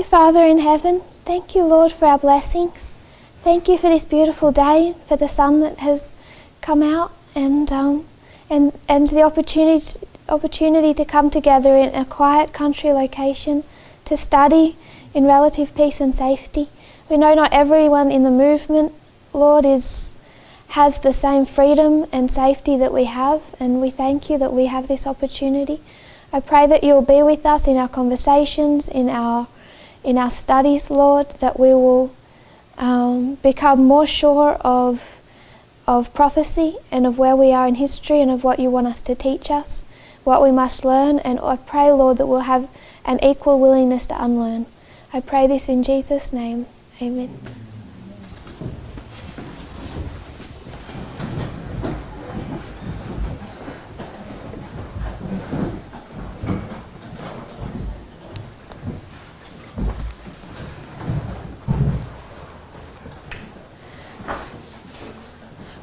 Father in heaven. Thank you, Lord, for our blessings. Thank you for this beautiful day, for the sun that has come out, and the opportunity to come together in a quiet country location to study in relative peace and safety. We know not everyone in the movement, Lord, has the same freedom and safety that we have, and we thank you that we have this opportunity. I pray that you'll be with us in our conversations, in our studies, Lord, that we will become more sure of prophecy and of where we are in history and of what you want us to teach us, what we must learn. And I pray, Lord, that we'll have an equal willingness to unlearn. I pray this in Jesus' name. Amen.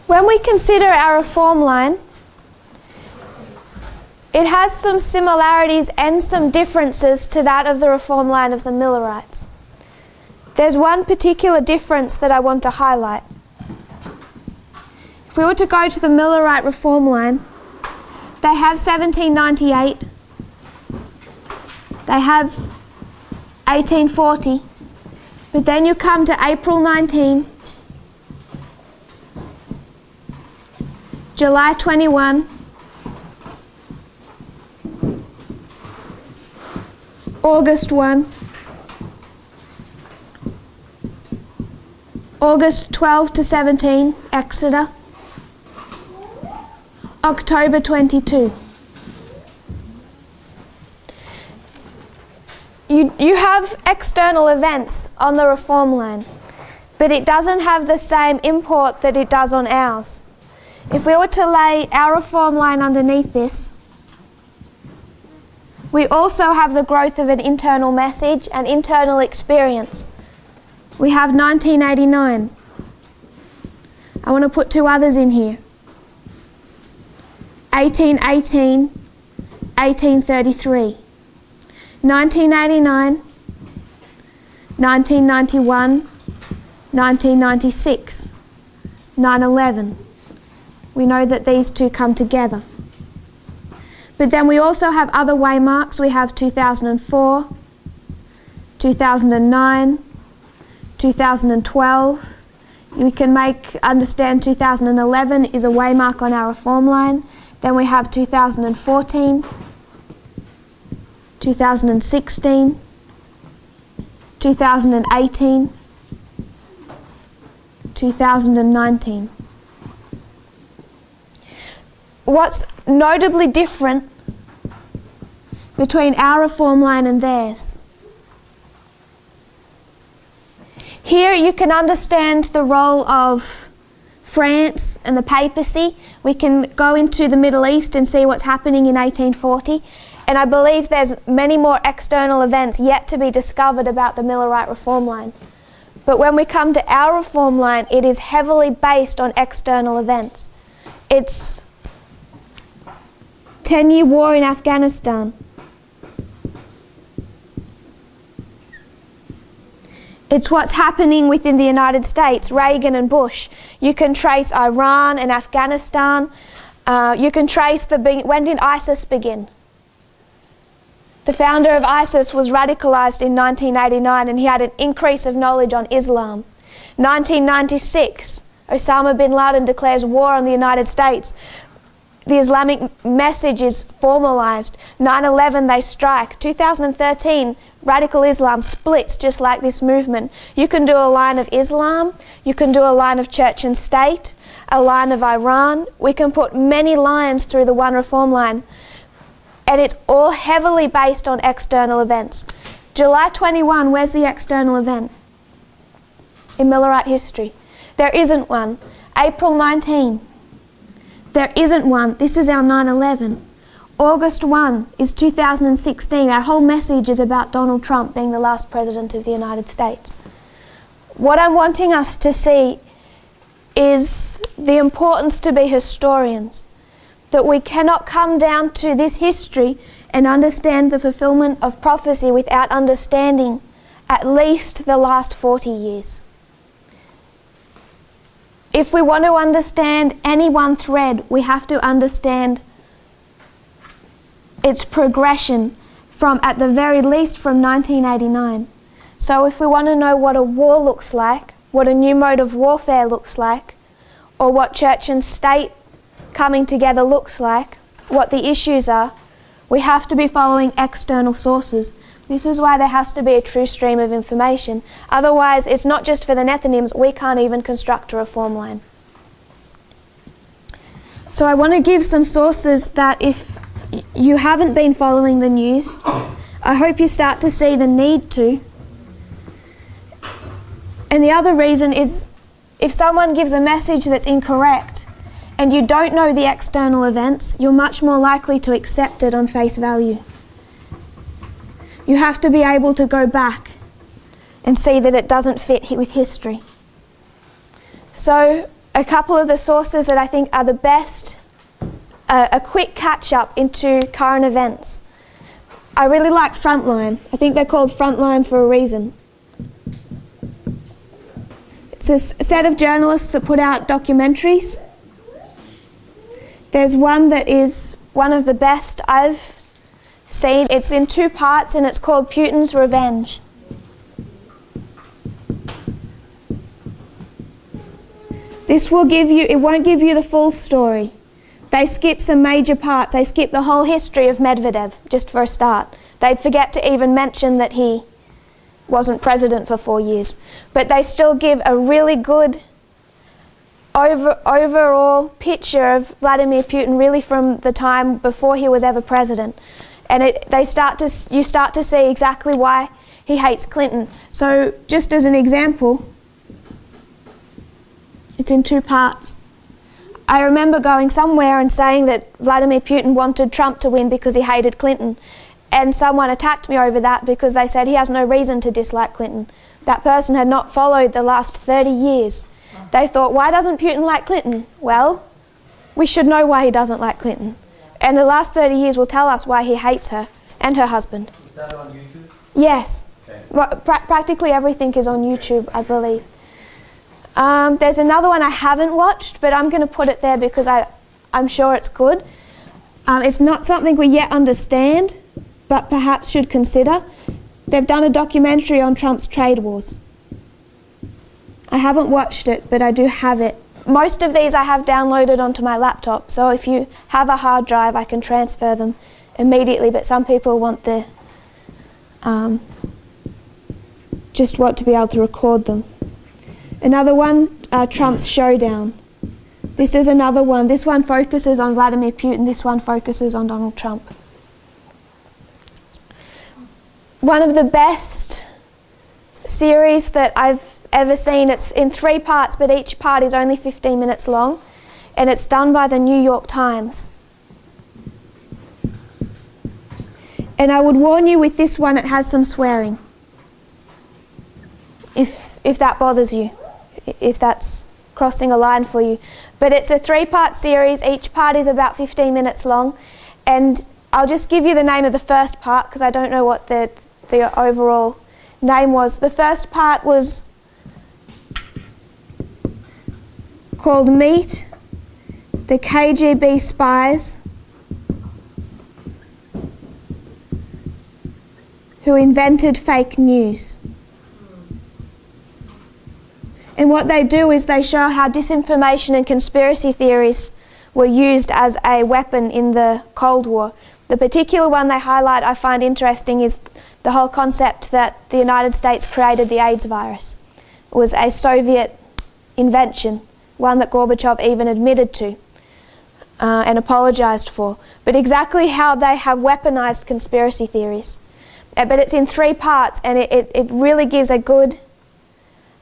When we consider our reform line, it has some similarities and some differences to that of the reform line of the Millerites. There's one particular difference that I want to highlight. If we were to go to the Millerite reform line, they have 1798, they have 1840, but then you come to April 19, July 21, August 1, August 12 to 17, Exeter, October 22. You have external events on the reform line, but it doesn't have the same import that it does on ours. If we were to lay our reform line underneath this, we also have the growth of an internal message and internal experience. We have 1989. I want to put two others in here. 1818, 1833. 1989, 1991, 1996, 9/11. We know that these two come together. But then we also have other waymarks. We have 2004, 2009, 2012. We can understand 2011 is a waymark on our reform line. Then we have 2014, 2016, 2018, 2019. What's notably different between our reform line and theirs? Here you can understand the role of France and the papacy. We can go into the Middle East and see what's happening in 1840. And I believe there's many more external events yet to be discovered about the Millerite reform line. But when we come to our reform line, it is heavily based on external events. It's 10-year war in Afghanistan. It's what's happening within the United States, Reagan and Bush. You can trace Iran and Afghanistan. You can trace when did ISIS begin? The founder of ISIS was radicalized in 1989 and he had an increase of knowledge on Islam. 1996, Osama bin Laden declares war on the United States. The Islamic message is formalized. 9/11 they strike. 2013, radical Islam splits just like this movement. You can do a line of Islam, you can do a line of church and state, a line of Iran. We can put many lines through the one reform line. And it's all heavily based on external events. July 21, where's the external event in Millerite history? There isn't one. April 19, there isn't one. This is our 9/11. August 1 is 2016. Our whole message is about Donald Trump being the last president of the United States. What I'm wanting us to see is the importance to be historians, that we cannot come down to this history and understand the fulfillment of prophecy without understanding at least the last 40 years. If we want to understand any one thread, we have to understand its progression from, at the very least, from 1989. So if we want to know what a war looks like, what a new mode of warfare looks like, or what church and state coming together looks like, what the issues are, we have to be following external sources. This is why there has to be a true stream of information. Otherwise, it's not just for the Nethinims, we can't even construct a reform line. So I want to give some sources that if you haven't been following the news, I hope you start to see the need to. And the other reason is if someone gives a message that's incorrect and you don't know the external events, you're much more likely to accept it on face value. You have to be able to go back and see that it doesn't fit with history. So a couple of the sources that I think are the best, a quick catch-up into current events. I really like Frontline. I think they're called Frontline for a reason. It's a set of journalists that put out documentaries. There's one that is one of the best I've seen. It's in 2 parts and it's called Putin's Revenge. This will give you, it won't give you the full story. They skip some major parts. They skip the whole history of Medvedev, just for a start. They'd forget to even mention that he wasn't president for 4 years. But they still give a really good overall picture of Vladimir Putin, really from the time before he was ever president. And you start to see exactly why he hates Clinton. So just as an example, it's in 2 parts. I remember going somewhere and saying that Vladimir Putin wanted Trump to win because he hated Clinton. And someone attacked me over that because they said he has no reason to dislike Clinton. That person had not followed the last 30 years. They thought, why doesn't Putin like Clinton? Well, we should know why he doesn't like Clinton. And the last 30 years will tell us why he hates her and her husband. Is that on YouTube? Yes. Okay. Well, practically everything is on YouTube, I believe. There's another one I haven't watched, but I'm going to put it there because I'm sure it's good. It's not something we yet understand, but perhaps should consider. They've done a documentary on Trump's trade wars. I haven't watched it, but I do have it. Most of these I have downloaded onto my laptop, so if you have a hard drive, I can transfer them immediately, but some people want the just want to be able to record them. Another one, Trump's Showdown. This is another one. This one focuses on Vladimir Putin. This one focuses on Donald Trump. One of the best series that I've ever seen. It's in 3 parts, but each part is only 15 minutes long, and it's done by the New York Times. And I would warn you with this one, it has some swearing. If that bothers you, if that's crossing a line for you. But it's a 3-part series. Each part is about 15 minutes long, and I'll just give you the name of the first part because I don't know what the overall name was. The first part was called Meet the KGB Spies Who Invented Fake News. And what they do is they show how disinformation and conspiracy theories were used as a weapon in the Cold War. The particular one they highlight I find interesting is the whole concept that the United States created the AIDS virus. It was a Soviet invention, one that Gorbachev even admitted to and apologized for. But exactly how they have weaponized conspiracy theories. But it's in 3 parts, and it really gives a good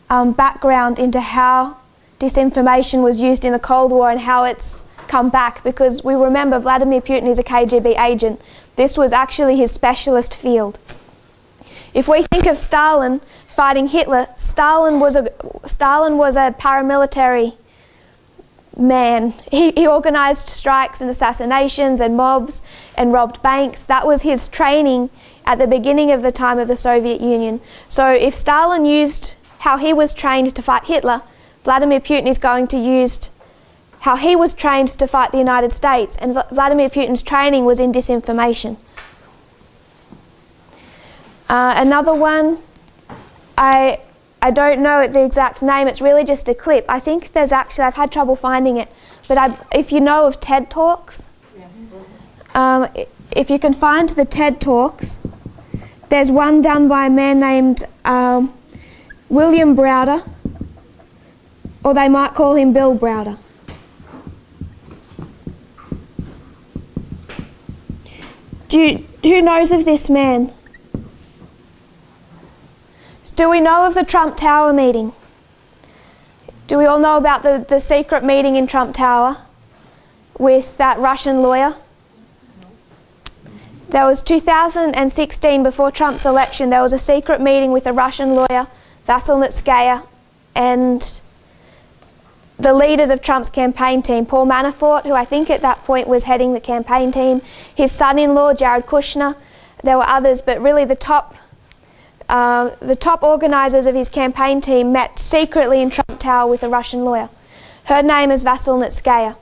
background into how disinformation was used in the Cold War and how it's come back, because we remember Vladimir Putin is a KGB agent. This was actually his specialist field. If we think of Stalin fighting Hitler, Stalin was a paramilitary man. He organised strikes and assassinations and mobs and robbed banks. That was his training at the beginning of the time of the Soviet Union. So if Stalin used how he was trained to fight Hitler, Vladimir Putin is going to use how he was trained to fight the United States, and Vladimir Putin's training was in disinformation. Another one, I don't know the exact name, it's really just a clip. I think there's actually, I've had trouble finding it, but if you know of TED Talks, yes. If you can find the TED Talks, there's one done by a man named William Browder, or they might call him Bill Browder. Who knows of this man? Do we know of the Trump Tower meeting? Do we all know about the secret meeting in Trump Tower with that Russian lawyer? There was 2016, before Trump's election, there was a secret meeting with a Russian lawyer, Vasilnitskaya, and the leaders of Trump's campaign team, Paul Manafort, who I think at that point was heading the campaign team, his son-in-law, Jared Kushner. There were others, but really the top organisers of his campaign team met secretly in Trump Tower with a Russian lawyer. Her name is Vasilnitskaya.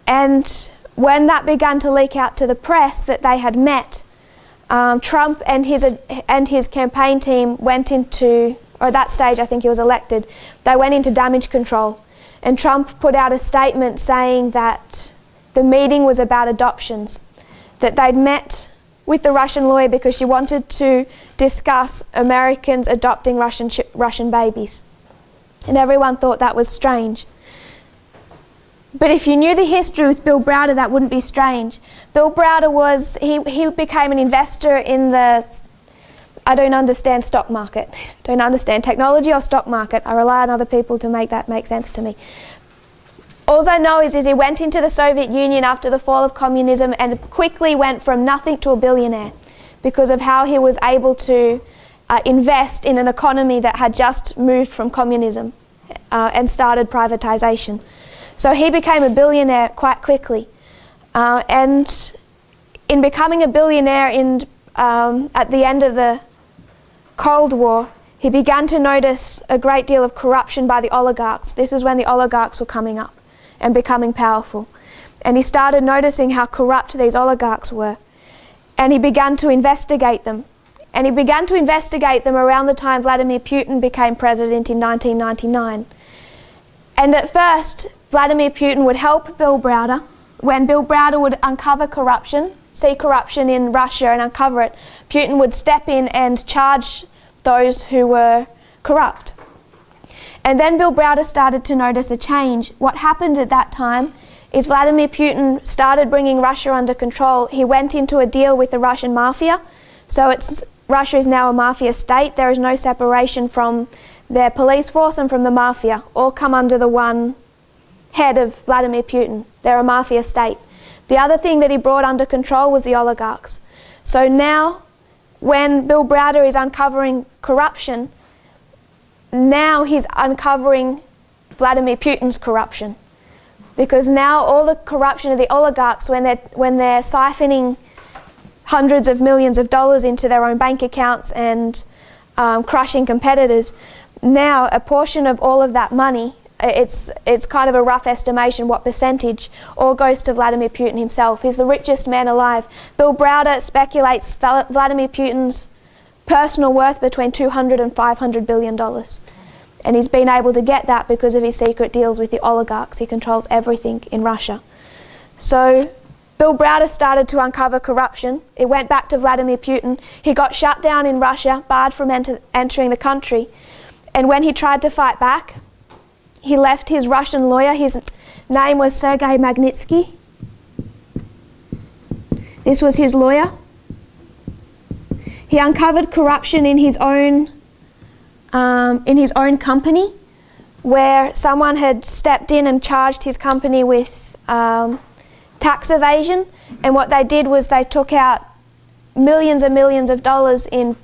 And when that began to leak out to the press that they had met, Trump and his campaign team went into, or at that stage I think he was elected, they went into damage control. And Trump put out a statement saying that the meeting was about adoptions, that they'd met with the Russian lawyer because she wanted to discuss Americans adopting Russian babies. And everyone thought that was strange. But if you knew the history with Bill Browder, that wouldn't be strange. Bill Browder was, he became an investor in the, I don't understand stock market, don't understand technology or stock market. I rely on other people to make that make sense to me. All I know is he went into the Soviet Union after the fall of communism and quickly went from nothing to a billionaire because of how he was able to invest in an economy that had just moved from communism and started privatization. So he became a billionaire quite quickly. And in becoming a billionaire at the end of the Cold War, he began to notice a great deal of corruption by the oligarchs. This is when the oligarchs were coming up and becoming powerful. And he started noticing how corrupt these oligarchs were. And he began to investigate them. And he began to investigate them around the time Vladimir Putin became president in 1999. And at first, Vladimir Putin would help Bill Browder. When Bill Browder would uncover corruption, see corruption in Russia and uncover it, Putin would step in and charge those who were corrupt. And then Bill Browder started to notice a change. What happened at that time is Vladimir Putin started bringing Russia under control. He went into a deal with the Russian mafia. So Russia is now a mafia state. There is no separation from their police force and from the mafia. All come under the one head of Vladimir Putin. They're a mafia state. The other thing that he brought under control was the oligarchs. So now, when Bill Browder is uncovering corruption, now he's uncovering Vladimir Putin's corruption. Because now all the corruption of the oligarchs, when they're siphoning hundreds of millions of dollars into their own bank accounts and crushing competitors, now a portion of all of that money, it's kind of a rough estimation what percentage, all goes to Vladimir Putin himself. He's the richest man alive. Bill Browder speculates Vladimir Putin's personal worth between $200 and $500 billion. And he's been able to get that because of his secret deals with the oligarchs. He controls everything in Russia. So Bill Browder started to uncover corruption. It went back to Vladimir Putin. He got shut down in Russia, barred from entering the country. And when he tried to fight back, he left his Russian lawyer. His name was Sergei Magnitsky. This was his lawyer. He uncovered corruption in his own company, where someone had stepped in and charged his company with tax evasion. And what they did was they took out millions and millions of dollars in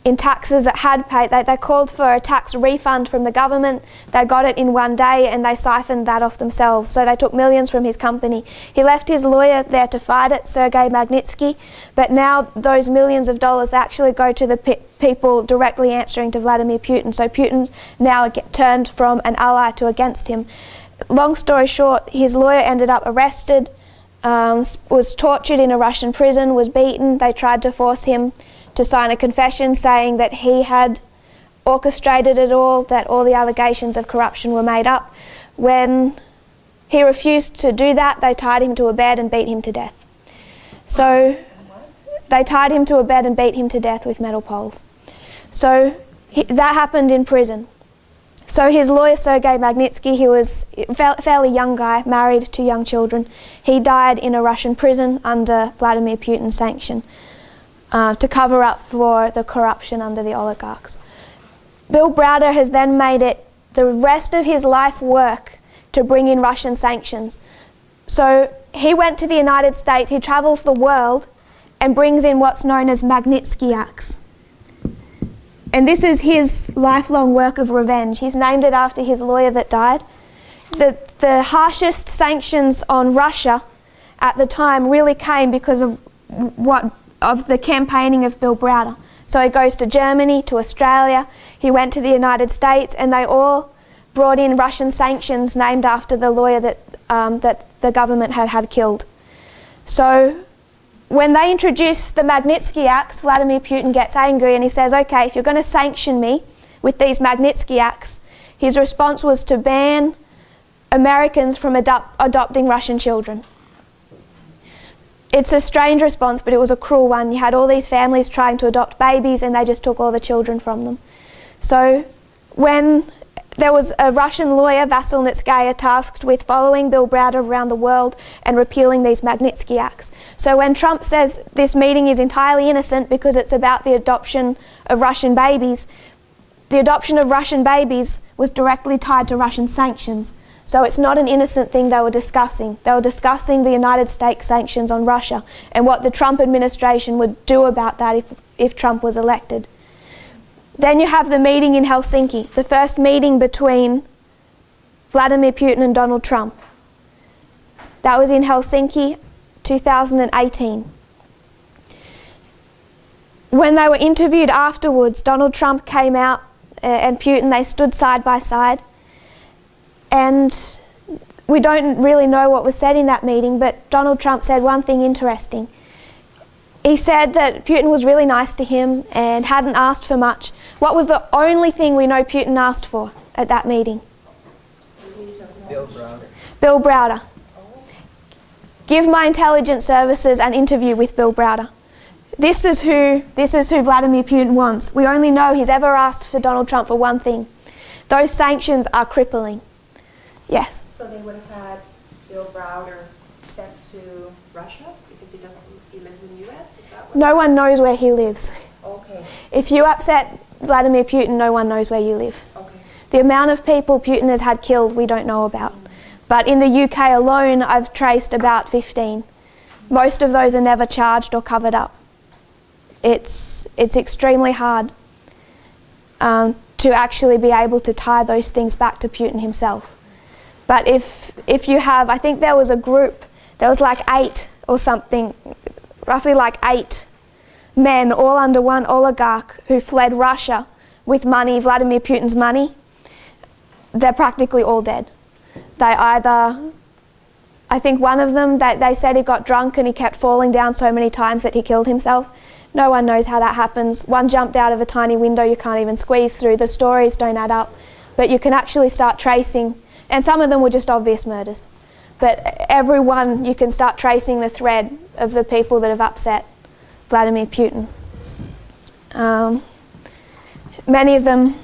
in taxes that had paid. They called for a tax refund from the government. They got it in one day and they siphoned that off themselves. So they took millions from his company. He left his lawyer there to fight it, Sergei Magnitsky, but now those millions of dollars actually go to the people directly answering to Vladimir Putin. So Putin's now turned from an ally to against him. Long story short, his lawyer ended up arrested, was tortured in a Russian prison, was beaten. They tried to force him to sign a confession saying that he had orchestrated it all, that all the allegations of corruption were made up. When he refused to do that, they tied him to a bed and beat him to death. So they tied him to a bed and beat him to death with metal poles. So that happened in prison. So his lawyer, Sergei Magnitsky, he was a fairly young guy, married, 2 young children. He died in a Russian prison under Vladimir Putin's sanction to cover up for the corruption under the oligarchs. Bill Browder has then made it the rest of his life work to bring in Russian sanctions. So he went to the United States, he travels the world and brings in what's known as Magnitsky Acts. And this is his lifelong work of revenge. He's named it after his lawyer that died. The harshest sanctions on Russia at the time really came because of the campaigning of Bill Browder. So he goes to Germany, to Australia, he went to the United States, and they all brought in Russian sanctions named after the lawyer that the government had killed. So when they introduce the Magnitsky Acts, Vladimir Putin gets angry and he says, okay, if you're going to sanction me with these Magnitsky Acts, his response was to ban Americans from adopting Russian children. It's a strange response, but it was a cruel one. You had all these families trying to adopt babies and they just took all the children from them. So when there was a Russian lawyer, Vasil Nitskaya, tasked with following Bill Browder around the world and repealing these Magnitsky Acts. So when Trump says this meeting is entirely innocent because it's about the adoption of Russian babies, the adoption of Russian babies was directly tied to Russian sanctions. So it's not an innocent thing they were discussing. They were discussing the United States sanctions on Russia and what the Trump administration would do about that if Trump was elected. Then you have the meeting in Helsinki, the first meeting between Vladimir Putin and Donald Trump. That was in Helsinki, 2018. When they were interviewed afterwards, Donald Trump came out and Putin, they stood side by side. And we don't really know what was said in that meeting, but Donald Trump said one thing interesting. He said that Putin was really nice to him and hadn't asked for much. What was the only thing we know Putin asked for at that meeting? Bill Browder. Give my intelligence services an interview with Bill Browder. This is who Vladimir Putin wants. We only know he's ever asked for Donald Trump for one thing. Those sanctions are crippling. Yes. So they would have had Bill Browder sent to Russia because he lives in the US? Is that what? No one knows where he lives. Okay. If you upset Vladimir Putin, no one knows where you live. Okay. The amount of people Putin has had killed, we don't know about. But in the UK alone, I've traced about 15. Most of those are never charged or covered up. It's extremely hard to actually be able to tie those things back to Putin himself. But if you have, I think there was a group, there was like 8 or something, roughly like 8 men, all under one oligarch who fled Russia with money, Vladimir Putin's money. They're practically all dead. They either, I think one of them, they said he got drunk and he kept falling down so many times that he killed himself. No one knows how that happens. One jumped out of a tiny window you can't even squeeze through. The stories don't add up. But you can actually start tracing, and some of them were just obvious murders. But everyone, you can start tracing the thread of the people that have upset Vladimir Putin. Many of them,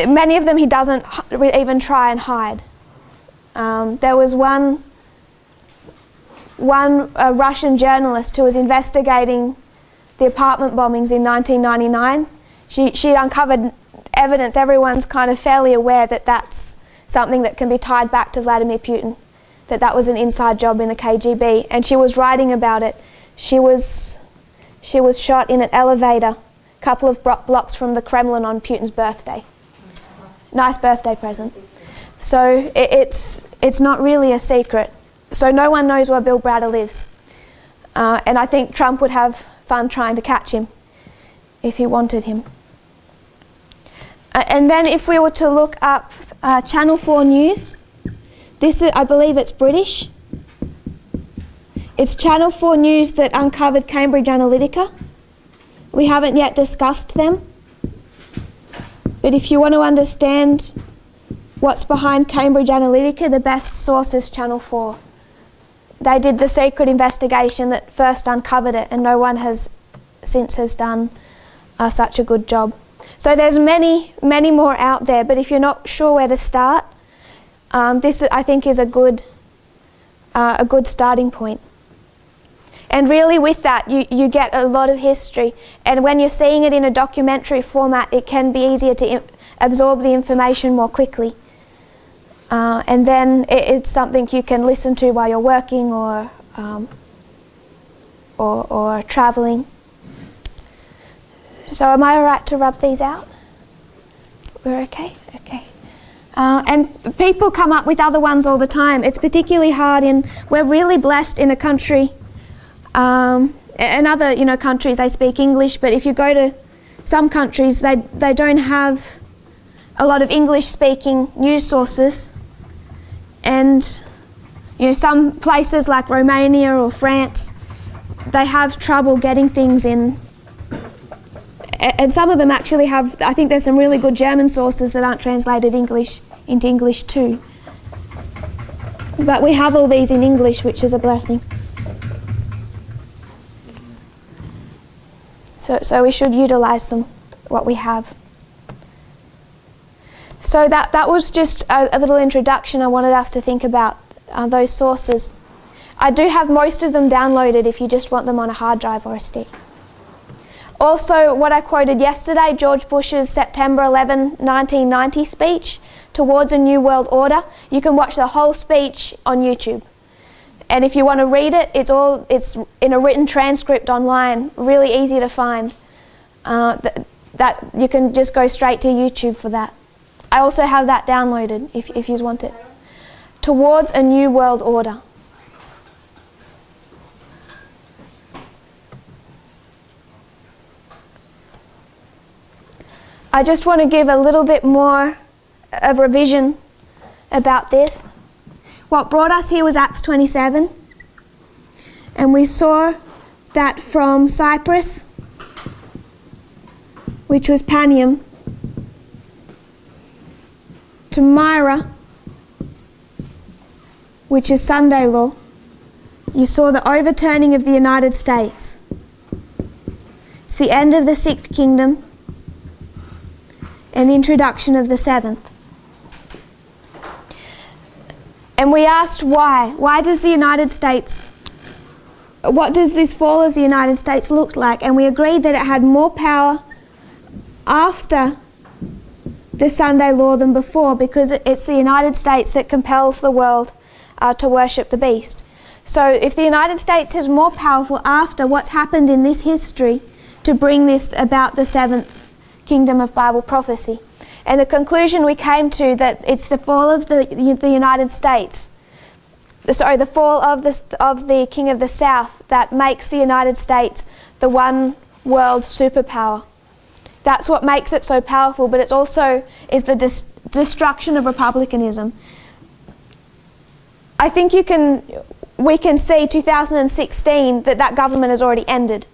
many of them he doesn't even try and hide. There was one Russian journalist who was investigating the apartment bombings in 1999. She'd uncovered evidence. Everyone's kind of fairly aware that that's something that can be tied back to Vladimir Putin, that was an inside job in the KGB, and she was writing about it. She was She was shot in an elevator a couple of blocks from the Kremlin on Putin's birthday. Nice birthday present. So it's not really a secret. So no one knows where Bill Browder lives. And I think Trump would have fun trying to catch him if he wanted him. And then if we were to look up Channel 4 News, this is, I believe it's British. It's Channel 4 News that uncovered Cambridge Analytica. We haven't yet discussed them. But if you want to understand what's behind Cambridge Analytica, the best source is Channel 4. They did the secret investigation that first uncovered it, and no one has done such a good job. So there's many more out there, but if you're not sure where to start, this I think is a good starting point. And really with that, you get a lot of history. And when you're seeing it in a documentary format, it can be easier to absorb the information more quickly. And then it's something you can listen to while you're working or traveling. So am I all right to rub these out? We're okay? Okay. And people come up with other ones all the time. It's particularly hard we're really blessed in a country, and other countries, they speak English, but if you go to some countries, they don't have a lot of English-speaking news sources. And some places like Romania or France, they have trouble getting things in. And some of them actually have, I think there's some really good German sources that aren't translated into English too. But we have all these in English, which is a blessing. So we should utilize them, what we have. So that was just a little introduction. I wanted us to think about those sources. I do have most of them downloaded if you just want them on a hard drive or a stick. Also, what I quoted yesterday, George Bush's September 11, 1990 speech, Towards a New World Order. You can watch the whole speech on YouTube. And if you want to read it, it's in a written transcript online, really easy to find. That you can just go straight to YouTube for that. I also have that downloaded if you want it. Towards a New World Order. I just want to give a little bit more of revision about this. What brought us here was Acts 27. And we saw that from Cyprus, which was Panium, to Myra, which is Sunday law, you saw the overturning of the United States. It's the end of the 6th kingdom and the introduction of the 7th. And we asked why. Why does the United States, what does this fall of the United States look like? And we agreed that it had more power after the Sunday law than before, because it's the United States that compels the world to worship the beast. So if the United States is more powerful after what's happened in this history to bring this about the 7th kingdom of Bible prophecy. And the conclusion we came to that it's the fall of the United States, the fall of the King of the South that makes the United States the one world superpower. That's what makes it so powerful, but it also is the destruction of republicanism. I think we can see 2016 that government has already ended.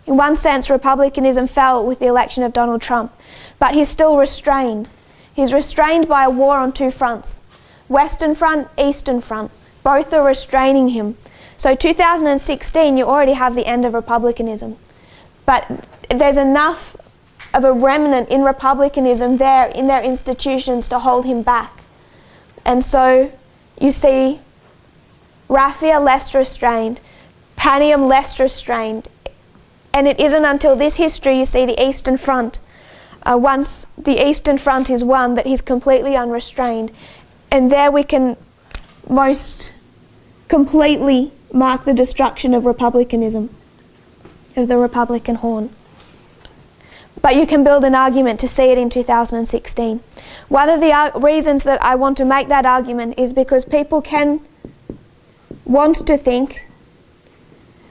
In one sense, republicanism fell with the election of Donald Trump, but he's still restrained. He's restrained by a war on two fronts, Western Front, Eastern Front. Both are restraining him. So 2016, you already have the end of republicanism. But there's enough of a remnant in republicanism there in their institutions to hold him back. And so you see Raphia less restrained, Panium less restrained, and it isn't until this history you see the Eastern Front. Once the Eastern Front is won, that he's completely unrestrained. And there we can most completely mark the destruction of republicanism. of the Republican horn. But you can build an argument to see it in 2016. One of the reasons that I want to make that argument is because people can want to think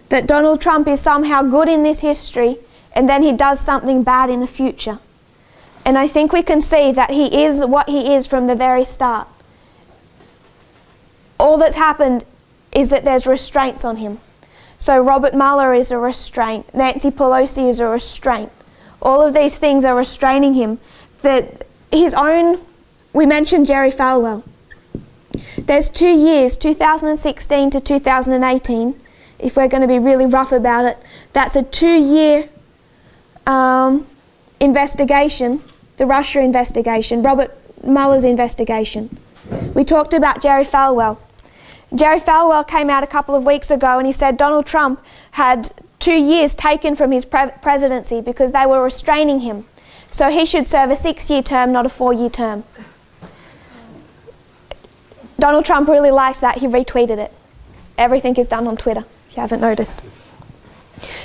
that Donald Trump is somehow good in this history and then he does something bad in the future. And I think we can see that he is what he is from the very start. All that's happened is that there's restraints on him. So Robert Mueller is a restraint. Nancy Pelosi is a restraint. All of these things are restraining him. That his own, we mentioned Jerry Falwell. There's 2 years, 2016 to 2018, if we're going to be really rough about it. That's a 2-year investigation, the Russia investigation, Robert Mueller's investigation. We talked about Jerry Falwell. Jerry Falwell came out a couple of weeks ago and he said Donald Trump had 2 years taken from his presidency because they were restraining him. So he should serve a 6-year term, not a 4-year term. Donald Trump really liked that. He retweeted it. Everything is done on Twitter, if you haven't noticed.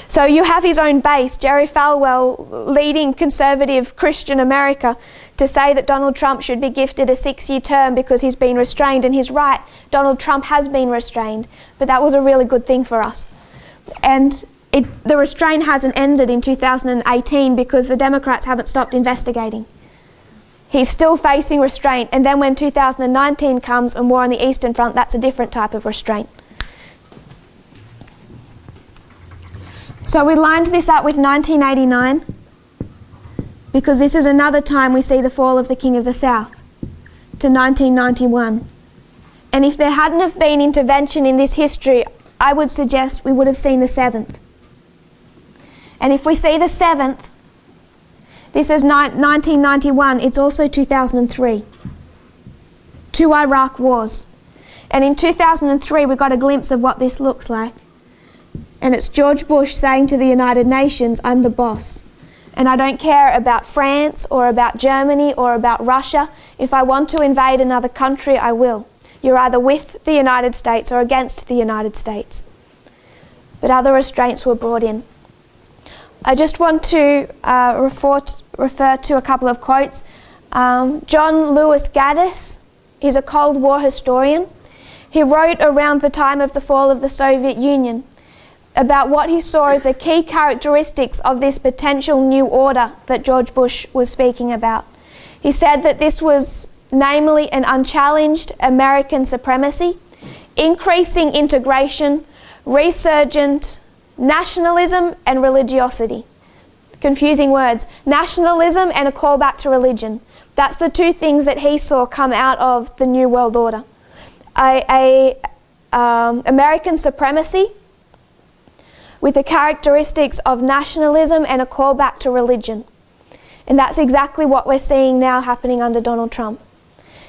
So you have his own base, Jerry Falwell, leading conservative Christian America, to say that Donald Trump should be gifted a 6-year term because he's been restrained. And he's right, Donald Trump has been restrained, but that was a really good thing for us. And the restraint hasn't ended in 2018 because the Democrats haven't stopped investigating. He's still facing restraint, and then when 2019 comes and war on the Eastern Front, that's a different type of restraint. So we lined this up with 1989 because this is another time we see the fall of the King of the South, to 1991. And if there hadn't have been intervention in this history, I would suggest we would have seen the 7th. And if we see the 7th, this is 1991, it's also 2003. 2 Iraq wars. And in 2003 we got a glimpse of what this looks like. And it's George Bush saying to the United Nations, I'm the boss. And I don't care about France or about Germany or about Russia. If I want to invade another country, I will. You're either with the United States or against the United States. But other restraints were brought in. I just want to refer to a couple of quotes. John Lewis Gaddis, he's a Cold War historian. He wrote around the time of the fall of the Soviet Union about what he saw as the key characteristics of this potential new order that George Bush was speaking about. He said that this was namely an unchallenged American supremacy, increasing integration, resurgent nationalism and religiosity. Confusing words. Nationalism and a callback to religion. That's the two things that he saw come out of the New World Order. American supremacy with the characteristics of nationalism and a callback to religion. And that's exactly what we're seeing now happening under Donald Trump.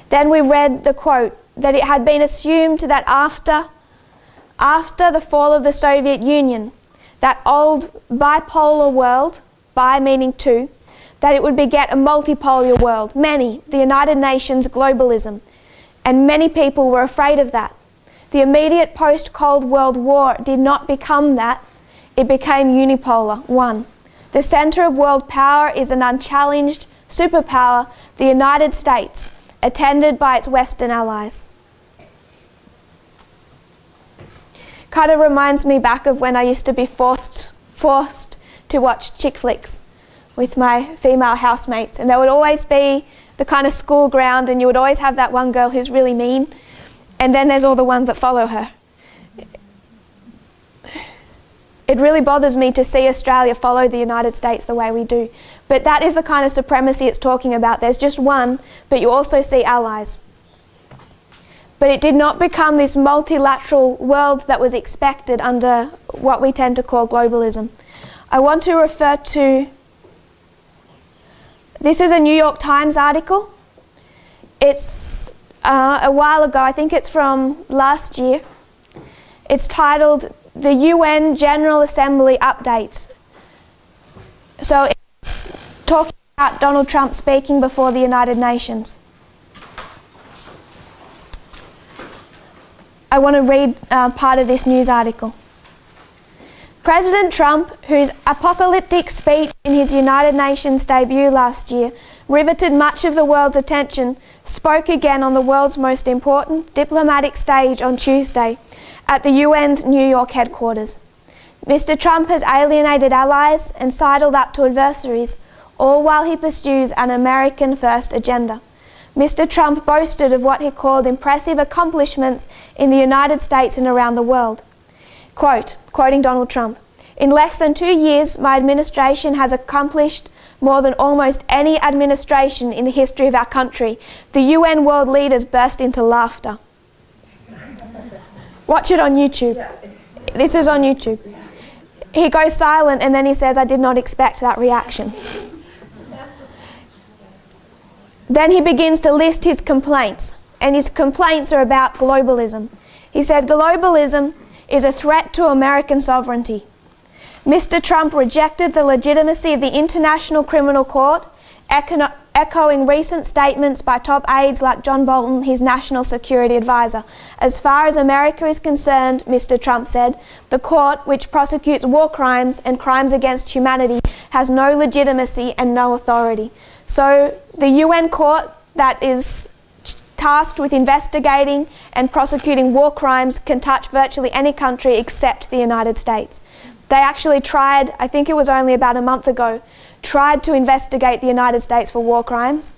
Then we read the quote that it had been assumed that after the fall of the Soviet Union, that old bipolar world, bi meaning two, that it would beget a multipolar world, the United Nations globalism. And many people were afraid of that. The immediate post-Cold World War did not become that. It became unipolar, one. The center of world power is an unchallenged superpower, the United States, attended by its Western allies. Kind of reminds me back of when I used to be forced to watch chick flicks with my female housemates, and there would always be the kind of school ground, and you would always have that one girl who's really mean, and then there's all the ones that follow her. It really bothers me to see Australia follow the United States the way we do. But that is the kind of supremacy it's talking about. There's just one, but you also see allies. But it did not become this multilateral world that was expected under what we tend to call globalism. I want to refer to, this is a New York Times article. It's a while ago, I think it's from last year. It's titled, The UN General Assembly Update. So it's talking about Donald Trump speaking before the United Nations. I want to read part of this news article. President Trump, whose apocalyptic speech in his United Nations debut last year riveted much of the world's attention, spoke again on the world's most important diplomatic stage on Tuesday at the UN's New York headquarters. Mr. Trump has alienated allies and sidled up to adversaries, all while he pursues an American-first agenda. Mr. Trump boasted of what he called impressive accomplishments in the United States and around the world. Quoting Donald Trump, "In less than 2 years, my administration has accomplished more than almost any administration in the history of our country." The UN world leaders burst into laughter. Watch it on YouTube. This is on YouTube. He goes silent and then he says, "I did not expect that reaction." Then he begins to list his complaints, and his complaints are about globalism. He said, "Globalism is a threat to American sovereignty." Mr. Trump rejected the legitimacy of the International Criminal Court, echoing recent statements by top aides like John Bolton, his national security advisor. "As far as America is concerned," Mr. Trump said, "the court, which prosecutes war crimes and crimes against humanity, has no legitimacy and no authority." So the UN court that is tasked with investigating and prosecuting war crimes can touch virtually any country except the United States. They actually tried, I think it was only about a month ago, tried to investigate the United States for war crimes,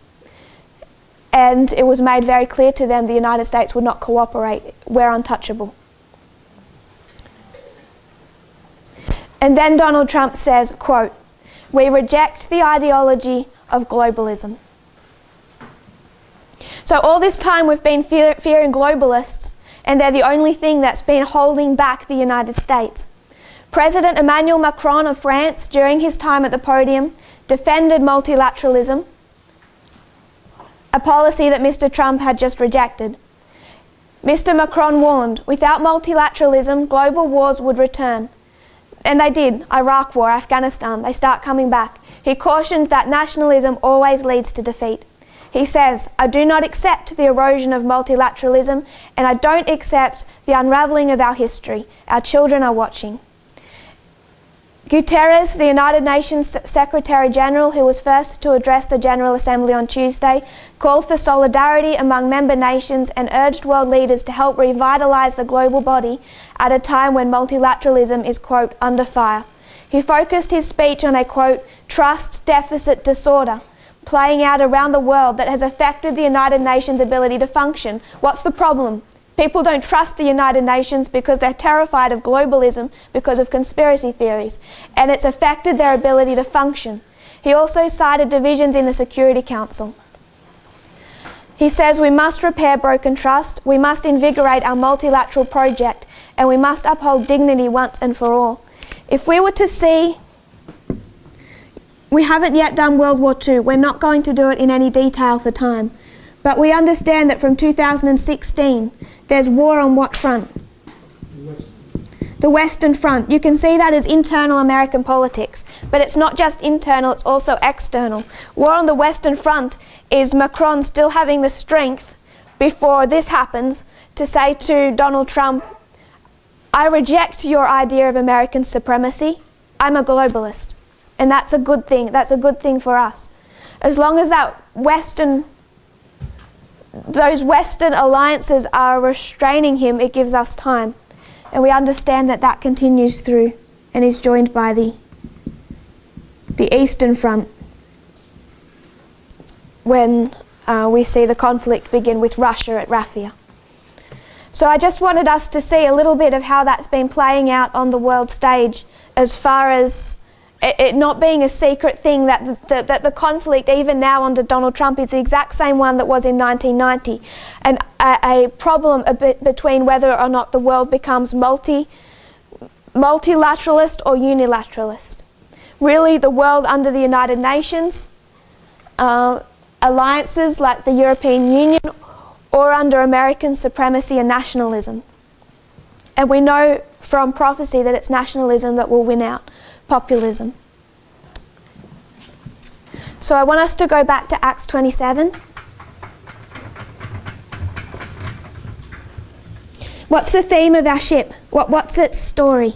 and it was made very clear to them the United States would not cooperate. We're untouchable. And then Donald Trump says, quote, "We reject the ideology of globalism." So all this time we've been fearing globalists, and they're the only thing that's been holding back the United States. President Emmanuel Macron of France, during his time at the podium, defended multilateralism, a policy that Mr. Trump had just rejected. Mr. Macron warned, without multilateralism, global wars would return. And they did. Iraq War, Afghanistan, they start coming back. He cautioned that nationalism always leads to defeat. He says, "I do not accept the erosion of multilateralism, and I don't accept the unraveling of our history. Our children are watching." Guterres, the United Nations Secretary General, who was first to address the General Assembly on Tuesday, called for solidarity among member nations and urged world leaders to help revitalise the global body at a time when multilateralism is, quote, "under fire." He focused his speech on a, quote, "trust deficit disorder" playing out around the world that has affected the United Nations' ability to function. What's the problem? People don't trust the United Nations because they're terrified of globalism because of conspiracy theories, and it's affected their ability to function. He also cited divisions in the Security Council. He says we must repair broken trust, we must invigorate our multilateral project, and we must uphold dignity once and for all. If we were to see, we haven't yet done World War II, we're not going to do it in any detail for time, but we understand that from 2016, there's war on what front? The Western Front. You can see that as internal American politics, but it's not just internal, it's also external. War on the Western Front is Macron still having the strength, before this happens, to say to Donald Trump, "I reject your idea of American supremacy. I'm a globalist." And that's a good thing. That's a good thing for us. As long as those Western alliances are restraining him, it gives us time. And we understand that that continues through and is joined by the Eastern Front when we see the conflict begin with Russia at Rafah. So I just wanted us to see a little bit of how that's been playing out on the world stage, as far as it not being a secret thing that the conflict, even now under Donald Trump, is the exact same one that was in 1990. And a problem between whether or not the world becomes multilateralist or unilateralist. Really, the world under the United Nations, alliances like the European Union, or under American supremacy and nationalism. And we know from prophecy that it's nationalism that will win out. Populism. So I want us to go back to Acts 27. What's the theme of our ship? What's its story?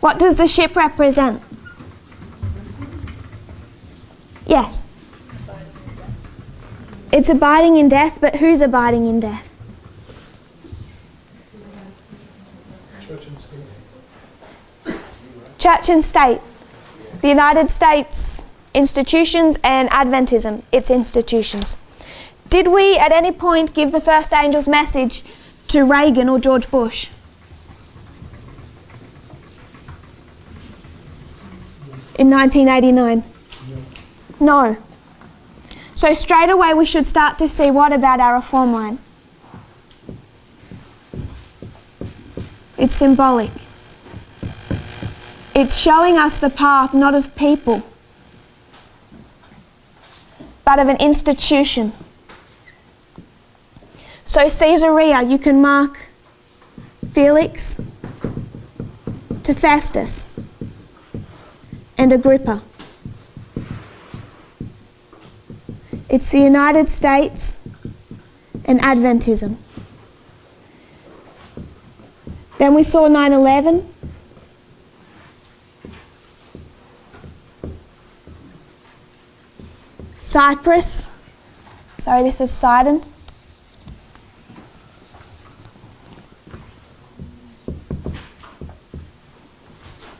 What does the ship represent? Yes. It's abiding in death, but who's abiding in death? Church and state. The United States institutions and Adventism, its institutions. Did we at any point give the first angel's message to Reagan or George Bush? In 1989? No. So straight away we should start to see, what about our reform line? It's symbolic. It's showing us the path not of people, but of an institution. So Caesarea, you can mark Felix to Festus and Agrippa. It's the United States and Adventism. Then we saw 9/11. Cyprus. Sorry, this is Sidon.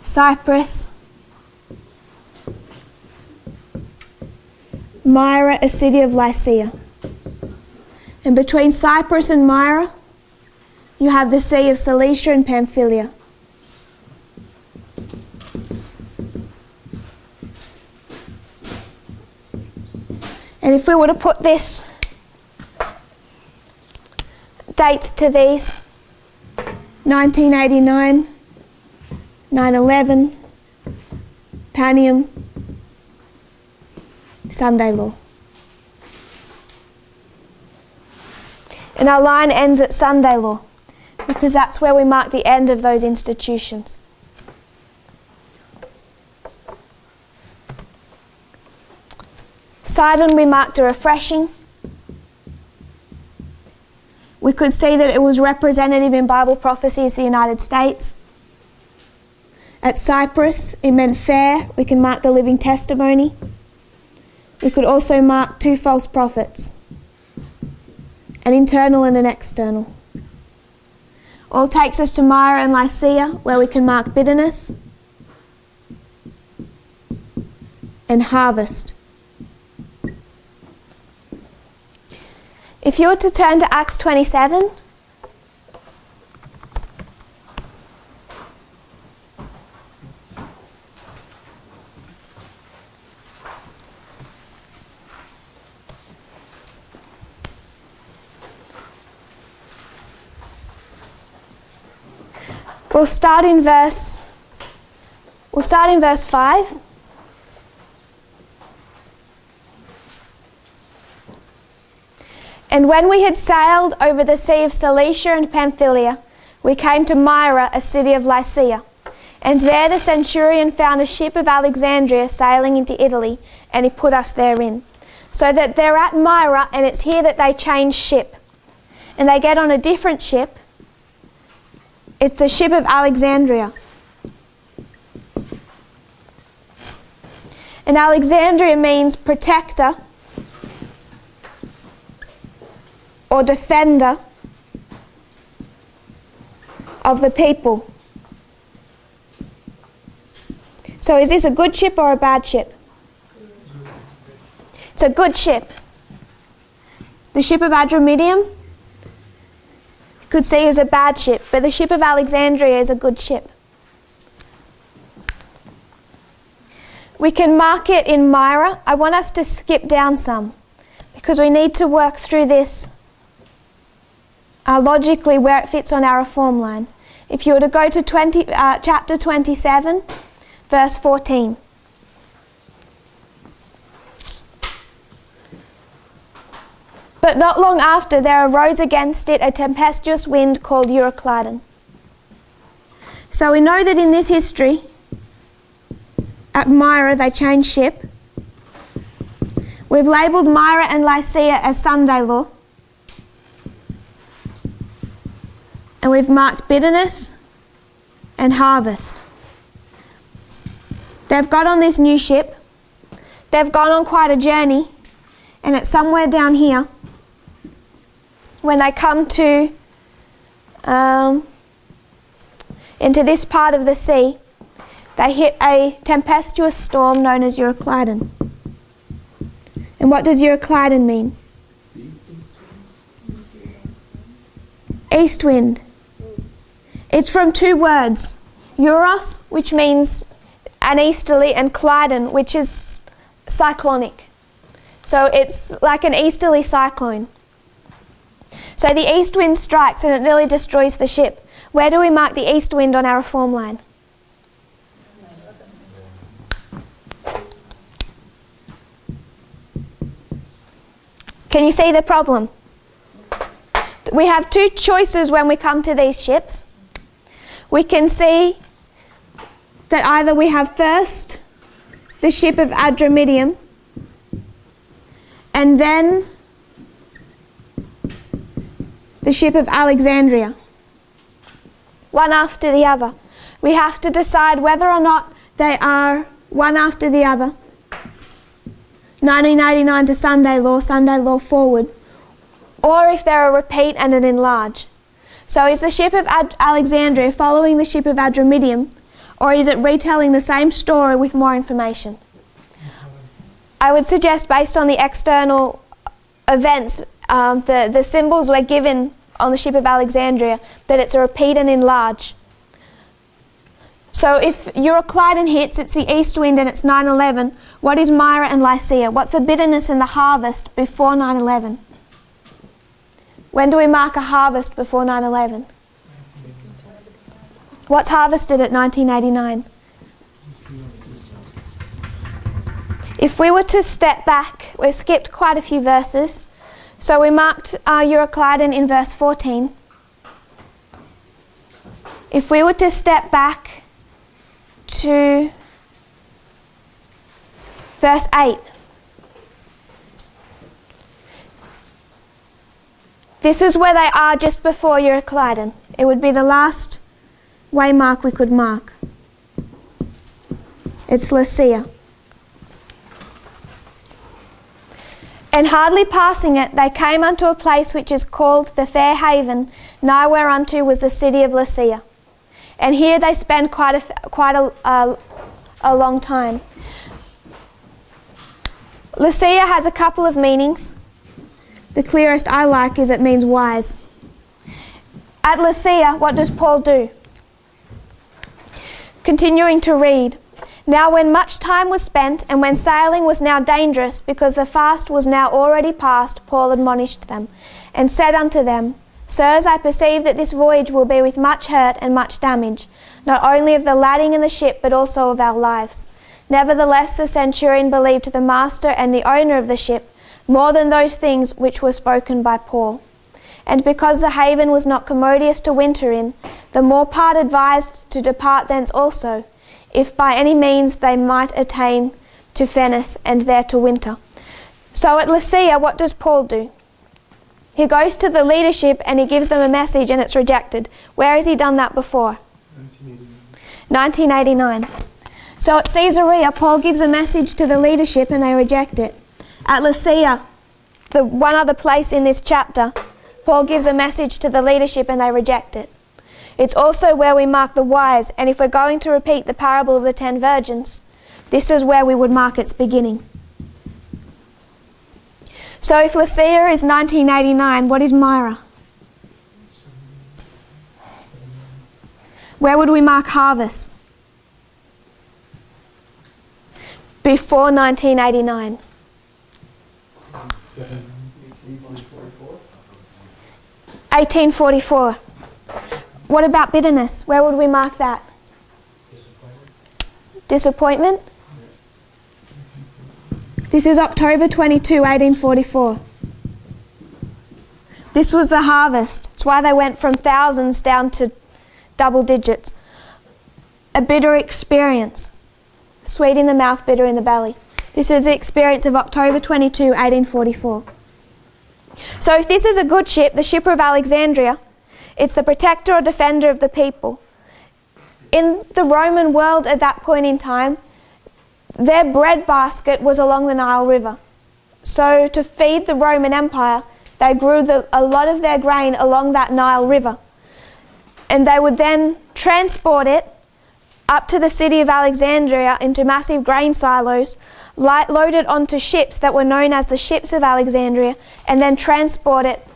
Cyprus. Myra, a city of Lycia. And between Cyprus and Myra, you have the Sea of Cilicia and Pamphylia. And if we were to put this dates to these, 1989, 9/11, Panium, Sunday law. And our line ends at Sunday law, because that's where we mark the end of those institutions. Sidon, we marked a refreshing. We could see that it was representative in Bible prophecy as the United States. At Cyprus, it meant fair. We can mark the living testimony. We could also mark two false prophets, an internal and an external. All takes us to Myra and Lycia, where we can mark bitterness and harvest. If you were to turn to Acts 27, we'll start in verse 5. And when we had sailed over the Sea of Cilicia and Pamphylia, we came to Myra, a city of Lycia. And there the centurion found a ship of Alexandria sailing into Italy, and he put us therein. So that they're at Myra, and it's here that they change ship. And they get on a different ship. It's the ship of Alexandria. And Alexandria means protector or defender of the people. So is this a good ship or a bad ship? It's a good ship. The ship of Adramyttium, you could see is a bad ship, but the ship of Alexandria is a good ship. We can mark it in Myra. I want us to skip down some because we need to work through this logically where it fits on our reform line. If you were to go to chapter 27, verse 14. But not long after there arose against it a tempestuous wind called Euroclydon. So we know that in this history, at Myra they changed ship. We've labelled Myra and Lycia as Sunday law. And we've marked bitterness and harvest. They've got on this new ship. They've gone on quite a journey, and it's somewhere down here. When they come to into this part of the sea, they hit a tempestuous storm known as Euroclydon. And what does Euroclydon mean? East wind. It's from two words. Euros, which means an easterly, and Clydon, which is cyclonic. So it's like an easterly cyclone. So the east wind strikes and it nearly destroys the ship. Where do we mark the east wind on our reform line? Can you see the problem? We have two choices when we come to these ships. We can see that either we have first the ship of Adramyttium and then the ship of Alexandria, one after the other. We have to decide whether or not they are one after the other. 1989 to Sunday law forward, or if they're a repeat and an enlarge. So is the ship of Alexandria following the ship of Adramyttium, or is it retelling the same story with more information? I would suggest, based on the external events, the symbols were given on the ship of Alexandria, that it's a repeat and enlarge. So if Euroclydon hits, it's the east wind and it's 9/11. What is Myra and Lycia? What's the bitterness and the harvest before 9/11? When do we mark a harvest before 9/11? What's harvested at 1989? If we were to step back, we've skipped quite a few verses. So we marked Euroclydon in verse 14. If we were to step back to verse 8. This is where they are just before Euroclydon. It would be the last waymark we could mark. It's Lycia. And hardly passing it, they came unto a place which is called the Fair Haven, nigh whereunto was the city of Lycia. And here they spend quite a long time. Lycia has a couple of meanings. The clearest I like is it means wise. At Lycia, what does Paul do? Continuing to read. Now when much time was spent, and when sailing was now dangerous, because the fast was now already past, Paul admonished them, and said unto them, Sirs, I perceive that this voyage will be with much hurt and much damage, not only of the lading and the ship, but also of our lives. Nevertheless the centurion believed the master and the owner of the ship, more than those things which were spoken by Paul. And because the haven was not commodious to winter in, the more part advised to depart thence also, if by any means they might attain to Phenice, and there to winter. So at Lycia, what does Paul do? He goes to the leadership and he gives them a message and it's rejected. Where has he done that before? 1989. So at Caesarea, Paul gives a message to the leadership and they reject it. At Lycia, the one other place in this chapter, Paul gives a message to the leadership and they reject it. It's also where we mark the wise, and if we're going to repeat the parable of the 10 virgins, this is where we would mark its beginning. So if Lycia is 1989, what is Myra? Where would we mark harvest? Before 1989. 1844. What about bitterness? Where would we mark that? Disappointment? This is October 22, 1844. This was the harvest. It's why they went from thousands down to double digits. A bitter experience. Sweet in the mouth, bitter in the belly. This is the experience of October 22, 1844. So if this is a good ship, the ship of Alexandria, it's the protector or defender of the people. In the Roman world at that point in time, their bread basket was along the Nile River. So to feed the Roman Empire, they grew a lot of their grain along that Nile River. And they would then transport it up to the city of Alexandria into massive grain silos, load it onto ships that were known as the ships of Alexandria, and then transport it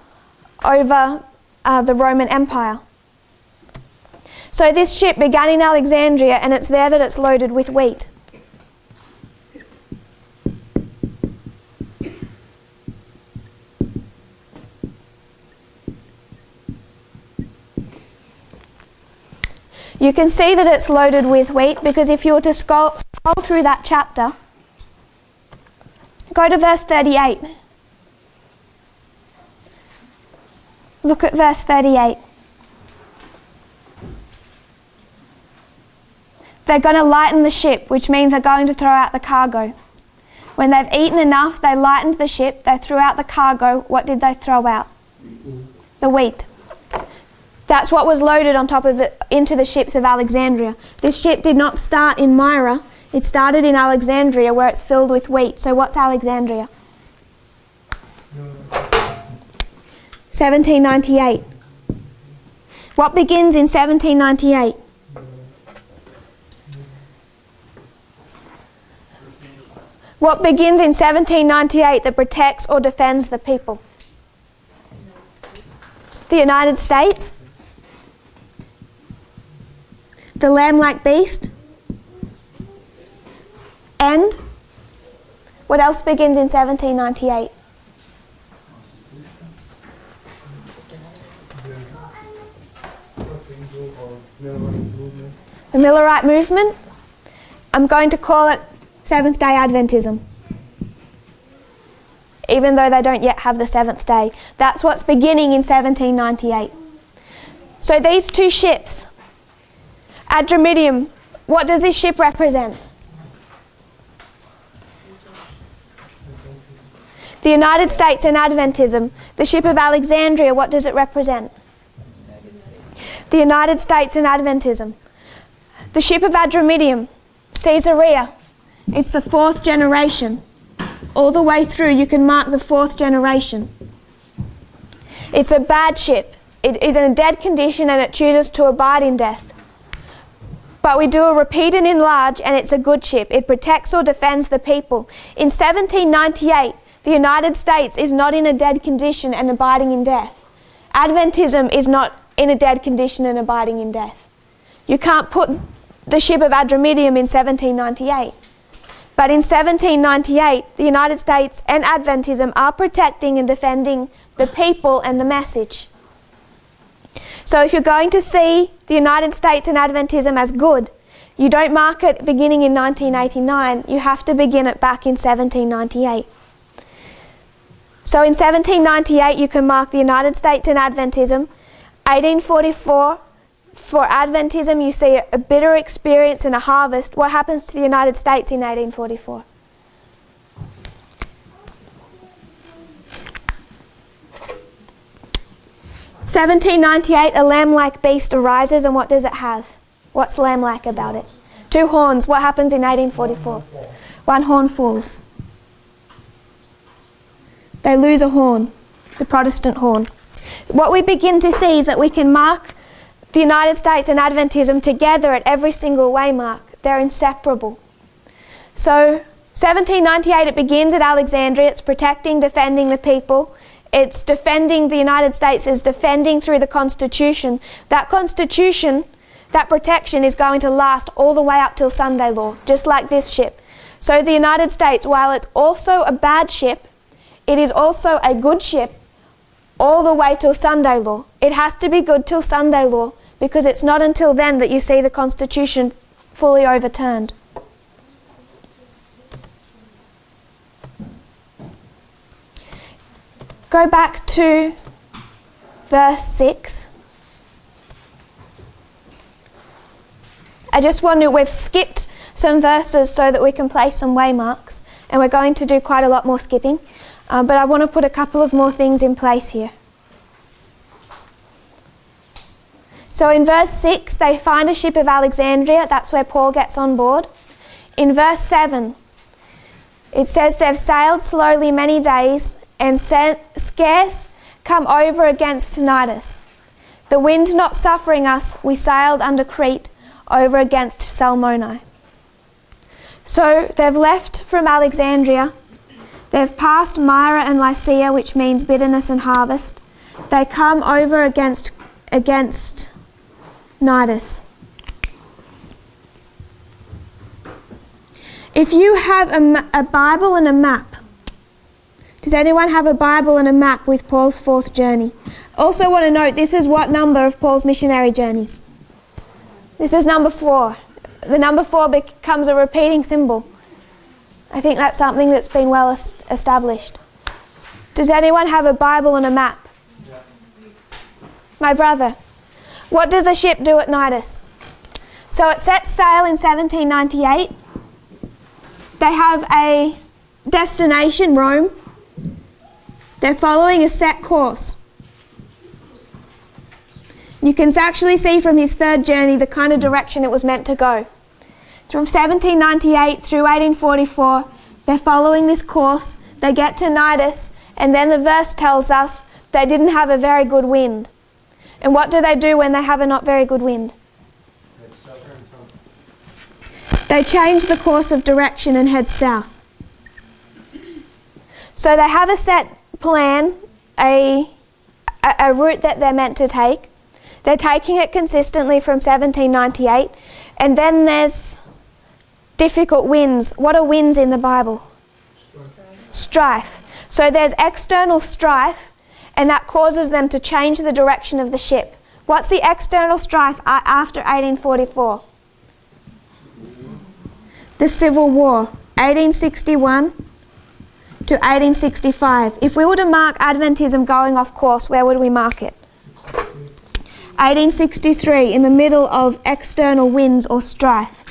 over the Roman Empire. So this ship began in Alexandria, and it's there that it's loaded with wheat. You can see that it's loaded with wheat because if you were to scroll through that chapter, go to verse 38. Look at verse 38. They're going to lighten the ship, which means they're going to throw out the cargo. When they've eaten enough, they lightened the ship, they threw out the cargo. What did they throw out? The wheat. That's what was loaded on top of into the ships of Alexandria. This ship did not start in Myra, it started in Alexandria where it's filled with wheat. So what's Alexandria? 1798. What begins in 1798? What begins in 1798 that protects or defends the people? The United States? The lamb-like beast? And what else begins in 1798? The Millerite movement? I'm going to call it Seventh-day Adventism. Even though they don't yet have the seventh day. That's what's beginning in 1798. So these two ships, Adramyttium, what does this ship represent? The United States and Adventism. The ship of Alexandria, what does it represent? The United States and Adventism. The ship of Adramyttium, Caesarea, it's the fourth generation. All the way through you can mark the fourth generation. It's a bad ship. It is in a dead condition and it chooses to abide in death. But we do a repeat and enlarge, and it's a good ship. It protects or defends the people. In 1798, the United States is not in a dead condition and abiding in death. Adventism is not in a dead condition and abiding in death. You can't put the ship of Adramyttium in 1798. But in 1798, the United States and Adventism are protecting and defending the people and the message. So if you're going to see the United States and Adventism as good, you don't mark it beginning in 1989, you have to begin it back in 1798. So in 1798 you can mark the United States and Adventism. 1844, for Adventism you see a bitter experience and a harvest. What happens to the United States in 1844? $1798, a lamb-like beast arises, and what does it have? What's lamb-like about it? Two horns. What happens in 1844? One horn falls. They lose a horn, the Protestant horn. What we begin to see is that we can mark the United States and Adventism together at every single waymark. They're inseparable. So 1798, it begins at Alexandria. It's protecting, defending the people. It's defending the United States, is defending through the Constitution. That Constitution, that protection is going to last all the way up till Sunday law, just like this ship. So the United States, while it's also a bad ship, it is also a good ship all the way till Sunday law. It has to be good till Sunday law because it's not until then that you see the Constitution fully overturned. Go back to verse 6. We've skipped some verses so that we can place some waymarks, and we're going to do quite a lot more skipping, but I want to put a couple of more things in place here. So in verse 6, they find a ship of Alexandria. That's where Paul gets on board. In verse 7, it says they've sailed slowly many days and scarce come over against Cnidus. The wind not suffering us, we sailed under Crete over against Salmone. So they've left from Alexandria. They've passed Myra and Lycia, which means bitterness and harvest. They come over against Cnidus. If you have a Bible and a map, does anyone have a Bible and a map with Paul's fourth journey? Also want to note, this is what number of Paul's missionary journeys? This is number 4. The number 4 becomes a repeating symbol. I think that's something that's been well established. Does anyone have a Bible and a map? Yeah. My brother. What does the ship do at Cnidus? So it sets sail in 1798. They have a destination, Rome. They're following a set course. You can actually see from his third journey the kind of direction it was meant to go. From 1798 through 1844, they're following this course. They get to Cnidus, and then the verse tells us they didn't have a very good wind. And what do they do when they have a not very good wind? They change the course of direction and head south. So they have a set plan, a route that they're meant to take. They're taking it consistently from 1798, and then there's difficult winds. What are winds in the Bible? Strife. So there's external strife, and that causes them to change the direction of the ship. What's the external strife after 1844? The Civil War, 1861 to 1865. If we were to mark Adventism going off course, where would we mark it? 1863, in the middle of external winds or strife.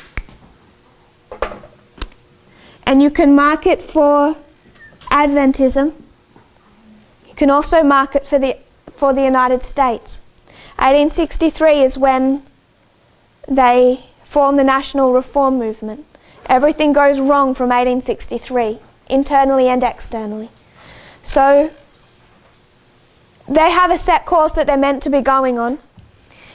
And you can mark it for Adventism. You can also mark it for the United States. 1863 is when they form the National Reform Movement. Everything goes wrong from 1863, internally and externally. So they have a set course that they're meant to be going on.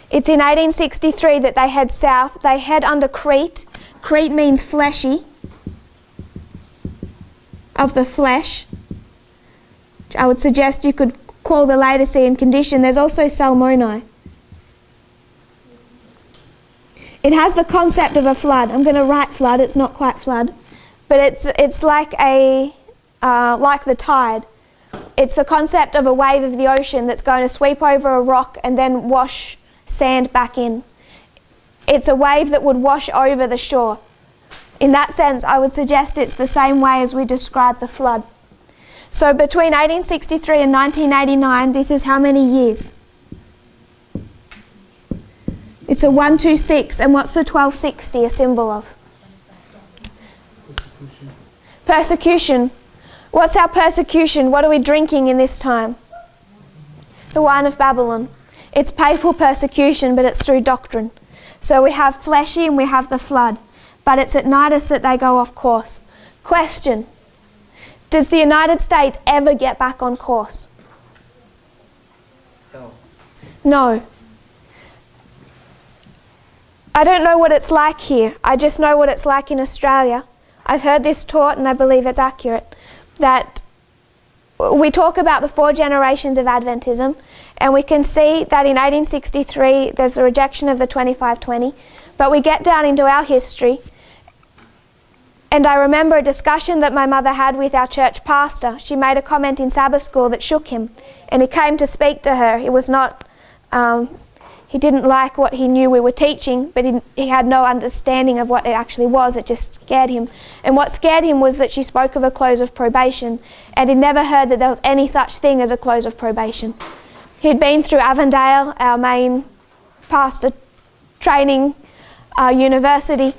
It's in 1863 that they head south. They head under Crete. Crete means fleshy, of the flesh. I would suggest you could call the Laodicean condition. There's also Salmone. It has the concept of a flood. I'm going to write flood. It's not quite flood, but it's like like the tide. It's the concept of a wave of the ocean that's going to sweep over a rock and then wash sand back in. It's a wave that would wash over the shore. In that sense, I would suggest it's the same way as we describe the flood. So between 1863 and 1989, this is how many years? It's a 126, and what's the 1260 a symbol of? Persecution. What's our persecution? What are we drinking in this time? The wine of Babylon. It's papal persecution, but it's through doctrine. So we have fleshy and we have the flood, but it's at Cnidus that they go off course. Question: does the United States ever get back on course? No. I don't know what it's like here. I just know what it's like in Australia. I've heard this taught, and I believe it's accurate, that we talk about the 4 generations of Adventism, and we can see that in 1863 there's the rejection of the 2520, but we get down into our history, and I remember a discussion that my mother had with our church pastor. She made a comment in Sabbath school that shook him, and he came to speak to her. It was not... he didn't like what he knew we were teaching, but he had no understanding of what it actually was. It just scared him. And what scared him was that she spoke of a close of probation, and he'd never heard that there was any such thing as a close of probation. He'd been through Avondale, our main pastor training university.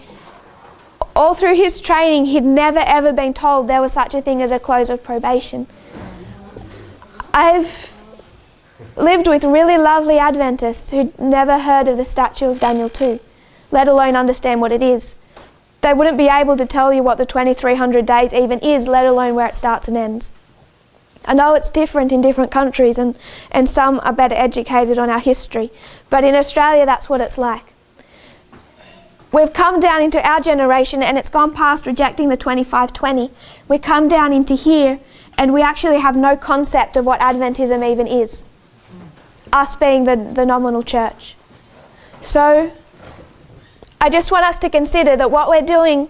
All through his training, he'd never ever been told there was such a thing as a close of probation. I've lived with really lovely Adventists who'd never heard of the statue of Daniel 2, let alone understand what it is. They wouldn't be able to tell you what the 2300 days even is, let alone where it starts and ends. I know it's different in different countries, and some are better educated on our history, but in Australia that's what it's like. We've come down into our generation, and it's gone past rejecting the 2520. We come down into here, and we actually have no concept of what Adventism even is, us being the nominal church. So I just want us to consider that what we're doing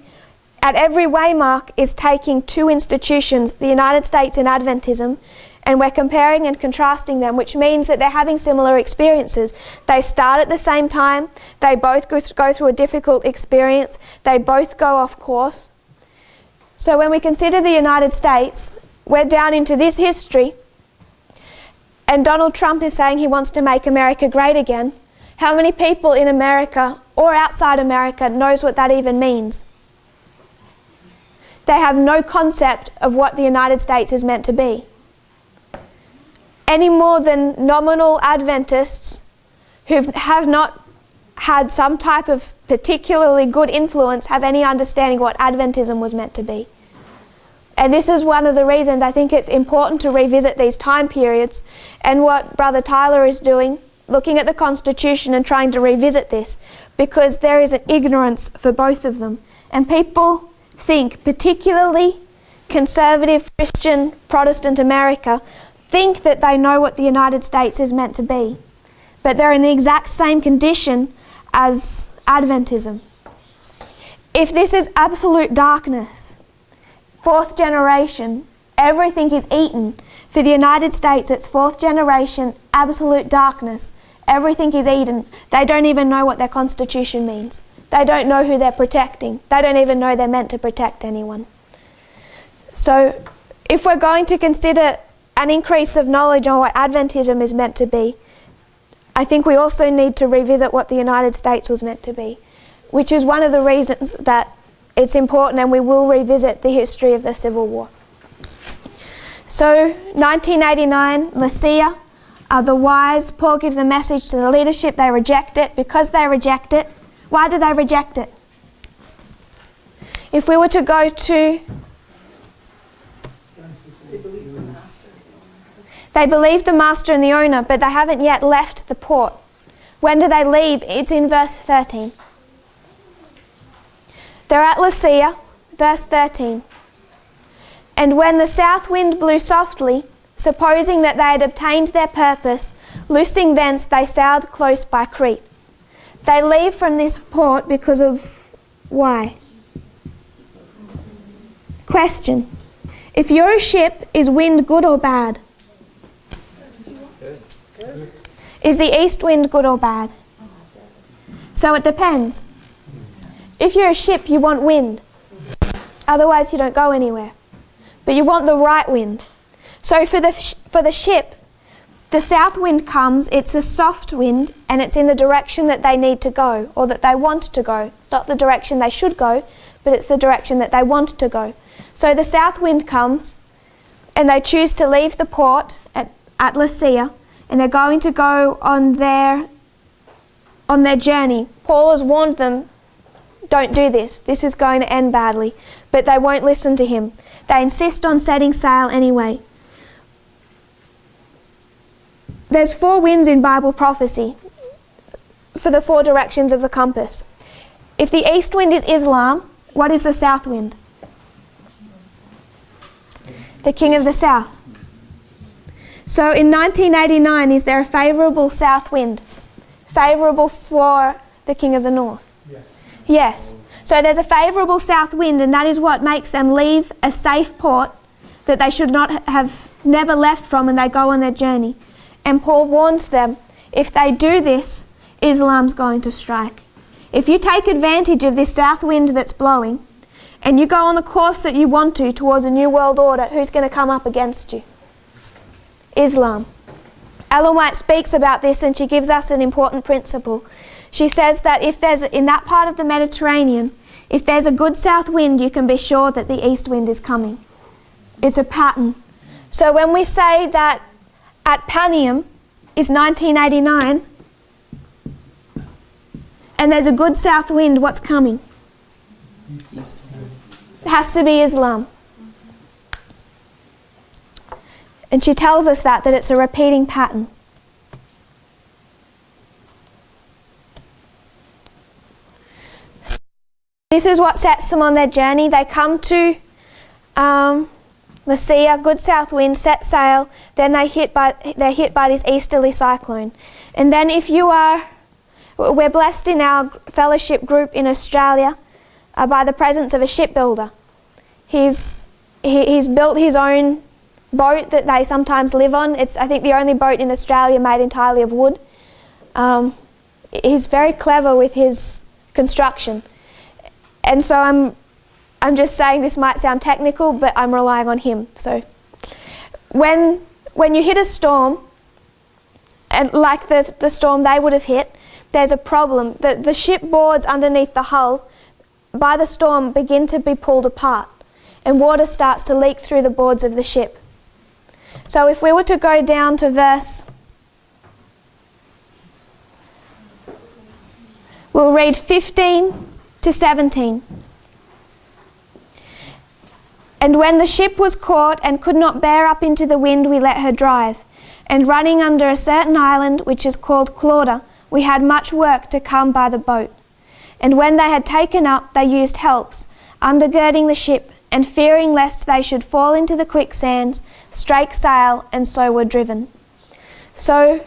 at every Waymark is taking two institutions, the United States and Adventism, and we're comparing and contrasting them, which means that they're having similar experiences. They start at the same time, they both go through a difficult experience, they both go off course. So when we consider the United States, we're down into this history, and Donald Trump is saying he wants to make America great again. How many people in America or outside America knows what that even means? They have no concept of what the United States is meant to be. Any more than nominal Adventists who have not had some type of particularly good influence have any understanding what Adventism was meant to be. And this is one of the reasons I think it's important to revisit these time periods, and what Brother Tyler is doing, looking at the Constitution and trying to revisit this, because there is an ignorance for both of them. And people think, particularly conservative Christian Protestant America, think that they know what the United States is meant to be, but they're in the exact same condition as Adventism. If this is absolute darkness, fourth generation, everything is eaten. For the United States, it's fourth generation, absolute darkness. Everything is eaten. They don't even know what their Constitution means. They don't know who they're protecting. They don't even know they're meant to protect anyone. So if we're going to consider an increase of knowledge on what Adventism is meant to be, I think we also need to revisit what the United States was meant to be, which is one of the reasons that it's important, and we will revisit the history of the Civil War. So 1989, Lycia, the wise, Paul gives a message to the leadership. They reject it. Because they reject it, why do they reject it? If we were to go to... They believe the master and the owner, but they haven't yet left the port. When do they leave? It's in verse 13. They're at Lycia, verse 13. And when the south wind blew softly, supposing that they had obtained their purpose, loosing thence they sailed close by Crete. They leave from this port because of why? Question. If your ship is wind good or bad? Is the east wind good or bad? So it depends. If you're a ship, you want wind. Otherwise you don't go anywhere. But you want the right wind. So for the ship, the south wind comes, it's a soft wind, and it's in the direction that they need to go, or that they want to go. It's not the direction they should go, but it's the direction that they want to go. So the south wind comes, and they choose to leave the port at Lycia, and they're going to go on their journey. Paul has warned them, don't do this. This is going to end badly. But they won't listen to him. They insist on setting sail anyway. There's 4 winds in Bible prophecy for the 4 directions of the compass. If the east wind is Islam, what is the south wind? The king of the south. So in 1989, is there a favourable south wind? Favourable for the king of the north? Yes. Yes. So there's a favourable south wind, and that is what makes them leave a safe port that they should not have never left from, and they go on their journey. And Paul warns them, if they do this, Islam's going to strike. If you take advantage of this south wind that's blowing, and you go on the course that you want to towards a new world order, who's going to come up against you? Islam. Ellen White speaks about this, and she gives us an important principle. She says that if there's, in that part of the Mediterranean, if there's a good south wind, you can be sure that the east wind is coming. It's a pattern. So when we say that at Panium is 1989, and there's a good south wind, what's coming? It has to be Islam. And she tells us that it's a repeating pattern. This is what sets them on their journey. They come to the sea, a good south wind, set sail, then they're hit by this easterly cyclone. And then we're blessed in our fellowship group in Australia by the presence of a shipbuilder. He's built his own boat that they sometimes live on. It's, I think, the only boat in Australia made entirely of wood. He's very clever with his construction. And so I'm just saying this might sound technical, but I'm relying on him. So when you hit a storm, and like the storm they would have hit, there's a problem. The ship boards underneath the hull by the storm begin to be pulled apart, and water starts to leak through the boards of the ship. So if we were to go down to verse, we'll read 15 to 17. And when the ship was caught and could not bear up into the wind, we let her drive. And running under a certain island, which is called Clauda, we had much work to come by the boat. And when they had taken up, they used helps, undergirding the ship, and fearing lest they should fall into the quicksands, strake sail, and so were driven. So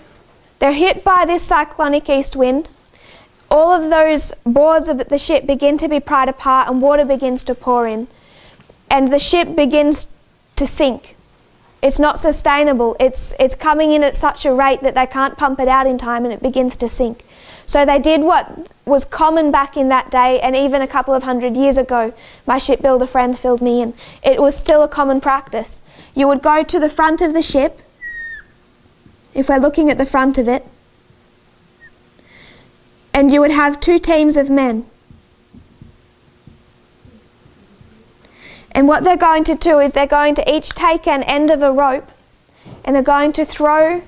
they're hit by this cyclonic east wind. All of those boards of the ship begin to be pried apart and water begins to pour in. And the ship begins to sink. It's not sustainable. It's coming in at such a rate that they can't pump it out in time, and it begins to sink. So they did what was common back in that day, and even a couple of 100 years ago, my shipbuilder friend filled me in. It was still a common practice. You would go to the front of the ship, if we're looking at the front of it, and you would have two teams of men. And what they're going to do is they're going to each take an end of a rope, and they're going to throw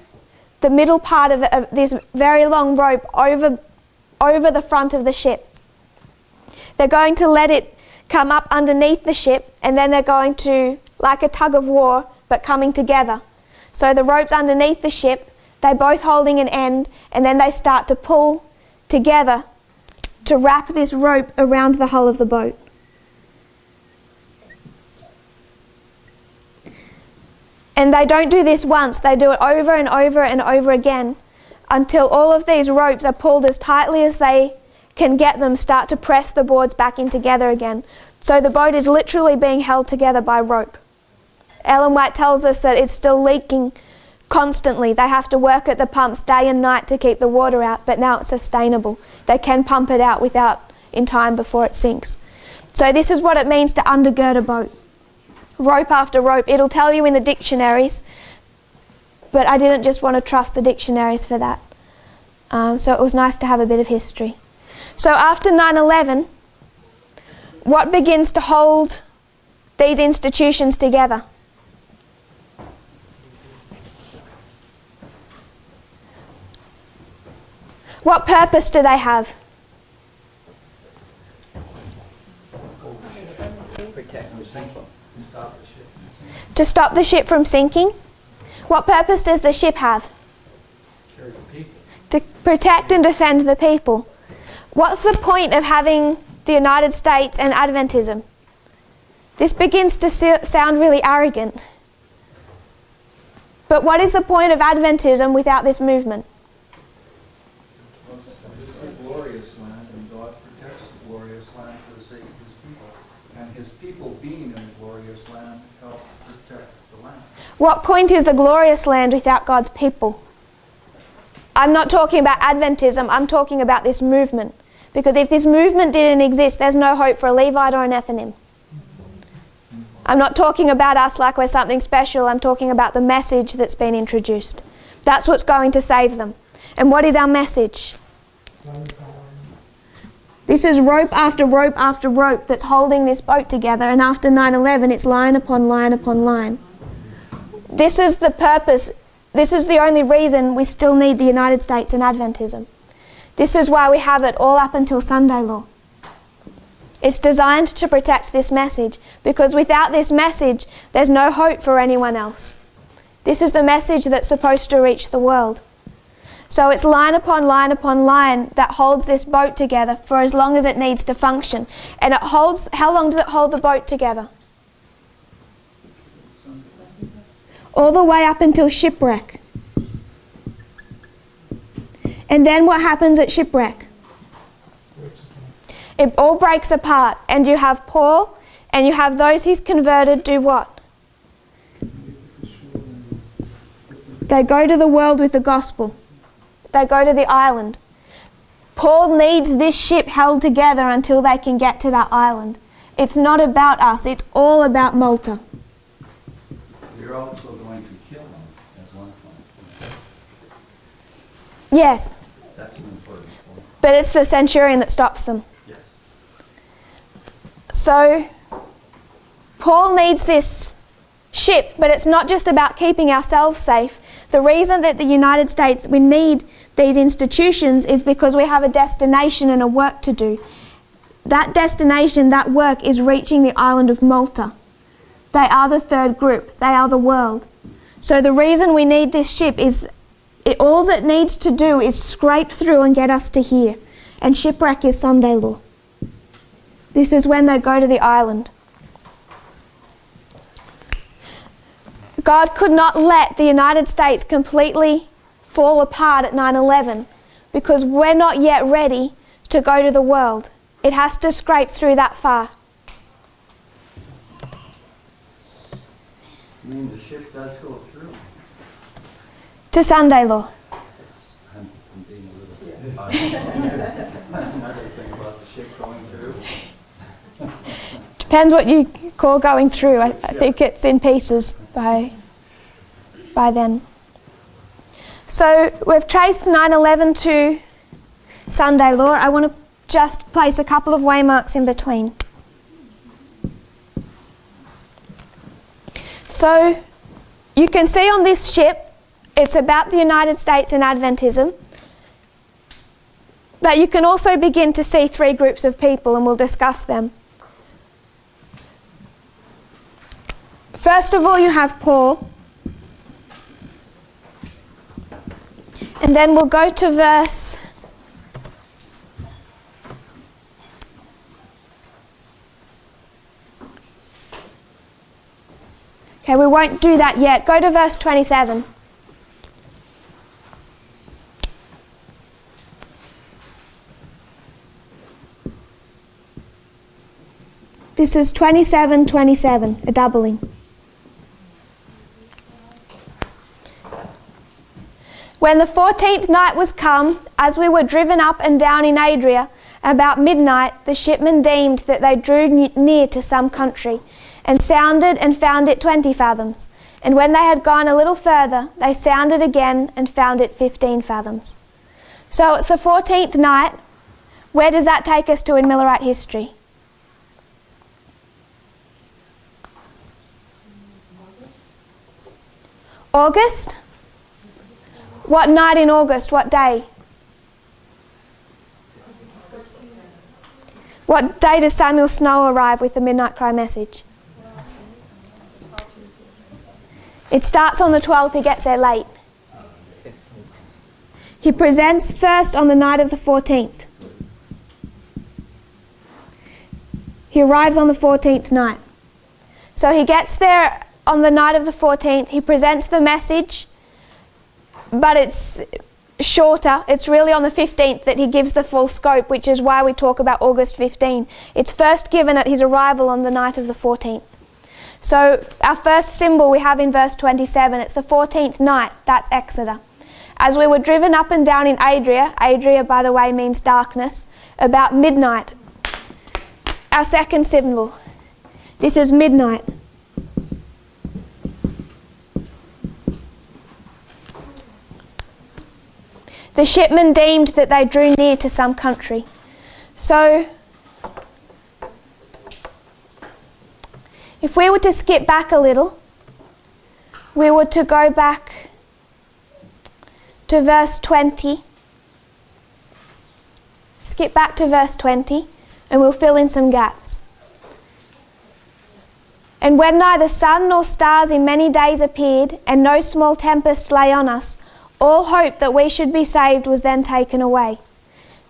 the middle part of this very long rope over the front of the ship. They're going to let it come up underneath the ship, and then they're going to, like a tug of war, but coming together. So the rope's underneath the ship, they're both holding an end, and then they start to pull together to wrap this rope around the hull of the boat. And they don't do this once, they do it over and over and over again until all of these ropes are pulled as tightly as they can get them, start to press the boards back in together again. So the boat is literally being held together by rope. Ellen White tells us that it's still leaking constantly. They have to work at the pumps day and night to keep the water out, but now it's sustainable. They can pump it out in time before it sinks. So this is what it means to undergird a boat. Rope after rope. It'll tell you in the dictionaries, but I didn't just want to trust the dictionaries for that. So it was nice to have a bit of history. So after 9/11, what begins to hold these institutions together? What purpose do they have? To stop the ship from sinking? What purpose does the ship have? To protect and defend the people. What's the point of having the United States and Adventism? This begins to sound really arrogant. But what is the point of Adventism without this movement? It's a glorious land, and God protects the glorious land for the sake of His people. And His people being in the glorious land helps protect the land. What point is the glorious land without God's people? I'm not talking about Adventism, I'm talking about this movement. Because if this movement didn't exist, there's no hope for a Levite or an Ethanim. I'm not talking about us like we're something special, I'm talking about the message that's been introduced. That's what's going to save them. And what is our message? This is rope after rope after rope that's holding this boat together, and after 9/11 it's line upon line upon line. This is the purpose, this is the only reason we still need the United States and Adventism. This is why we have it all up until Sunday law. It's designed to protect this message, because without this message, there's no hope for anyone else. This is the message that's supposed to reach the world. So it's line upon line upon line that holds this boat together for as long as it needs to function. And it holds, how long does it hold the boat together? All the way up until shipwreck. And then what happens at shipwreck? It all breaks apart, and you have Paul and you have those he's converted do what? They go to the world with the gospel. They go to the island. Paul needs this ship held together until they can get to that island. It's not about us, it's all about Malta. You're also going to kill them at one point. Yes, That's an important point. but it's the centurion that stops them. Yes. So, Paul needs this ship, but it's not just about keeping ourselves safe. The reason that the United States, we need these institutions is because we have a destination and a work to do. That destination, that work is reaching the island of Malta. They are the third group. They are the world. So the reason we need this ship is all it needs to do is scrape through and get us to here. And shipwreck is Sunday law. This is when they go to the island. God could not let the United States completely fall apart at 9/11 because we're not yet ready to go to the world. It has to scrape through that far. You mean the ship does go through? To Sunday law. I'm being a little... Another thing about the ship going through. Depends what you call going through. I think it's in pieces by then. So we've traced 9/11 to Sunday law. I want to just place a couple of waymarks in between. So you can see on this ship, it's about the United States and Adventism. But you can also begin to see three groups of people, and we'll discuss them. First of all, you have Paul. And then we'll go to verse 'Okay, we won't do that yet. Go to verse 27. This is 27, a doubling. When the 14th night was come, as we were driven up and down in Adria, about midnight, the shipmen deemed that they drew near to some country, and sounded and found it 20 fathoms. And when they had gone a little further, they sounded again and found it 15 fathoms. So it's the 14th night. Where does that take us to in Millerite history? August? What night in August? What day? What day does Samuel Snow arrive with the Midnight Cry message? It starts on the 12th, he gets there late. He presents first on the night of the 14th. He arrives on the 14th night. So he gets there on the night of the 14th, he presents the message, but it's shorter. It's really on the 15th that he gives the full scope, which is why we talk about August 15. It's first given at his arrival on the night of the 14th. So our first symbol we have in verse 27, it's the 14th night, that's Exeter. As we were driven up and down in Adria, Adria by the way means darkness, about midnight. Our second symbol, this is midnight. The shipmen deemed that they drew near to some country. So, if we were to skip back a little, we were to go back to verse 20. Skip back to verse 20. and we'll fill in some gaps. And when neither sun nor stars in many days appeared, and no small tempest lay on us, all hope that we should be saved was then taken away.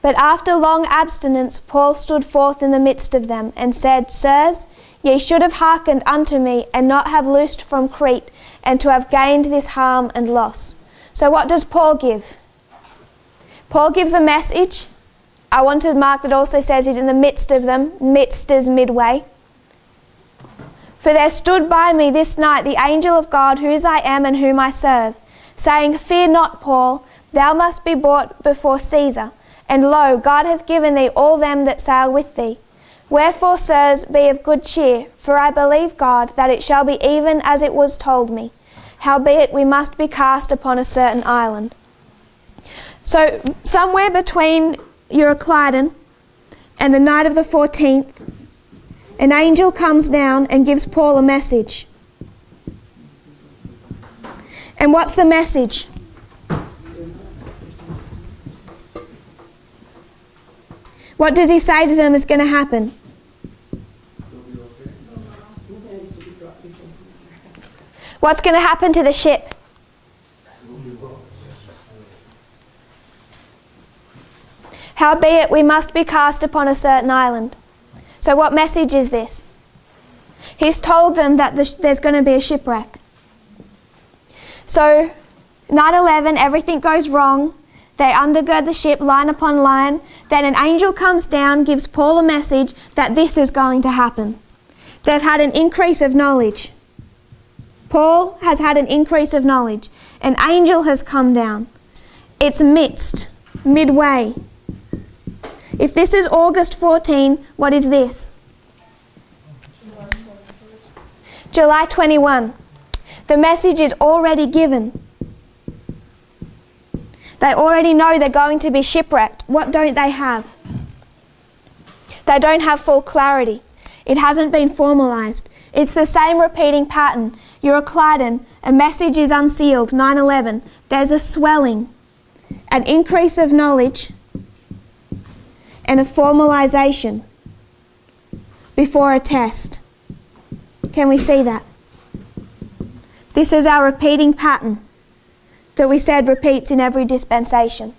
But after long abstinence, Paul stood forth in the midst of them, and said, Sirs, ye should have hearkened unto me, and not have loosed from Crete, and to have gained this harm and loss. So what does Paul give? Paul gives a message. I want to mark that also says he's in the midst of them. Midst is midway. For there stood by me this night the angel of God, whose I am and whom I serve, saying, Fear not, Paul, thou must be brought before Caesar. And lo, God hath given thee all them that sail with thee. Wherefore, sirs, be of good cheer, for I believe God that it shall be even as it was told me. Howbeit we must be cast upon a certain island. So, somewhere between Euroclydon and the night of the 14th, an angel comes down and gives Paul a message. And what's the message? What does he say to them is going to happen? What's going to happen to the ship? Howbeit we must be cast upon a certain island. So what message is this? He's told them that there's going to be a shipwreck. So 9/11, everything goes wrong. They undergird the ship line upon line. Then an angel comes down, gives Paul a message that this is going to happen. They've had an increase of knowledge. Paul has had an increase of knowledge. An angel has come down. It's midway. If this is August 14, what is this? July 21. The message is already given. They already know they're going to be shipwrecked. What don't they have? They don't have full clarity. It hasn't been formalised. It's the same repeating pattern. Euroclydon, a message is unsealed. 9/11, there's a swelling, an increase of knowledge, and a formalisation before a test. Can we see that? This is our repeating pattern that we said repeats in every dispensation.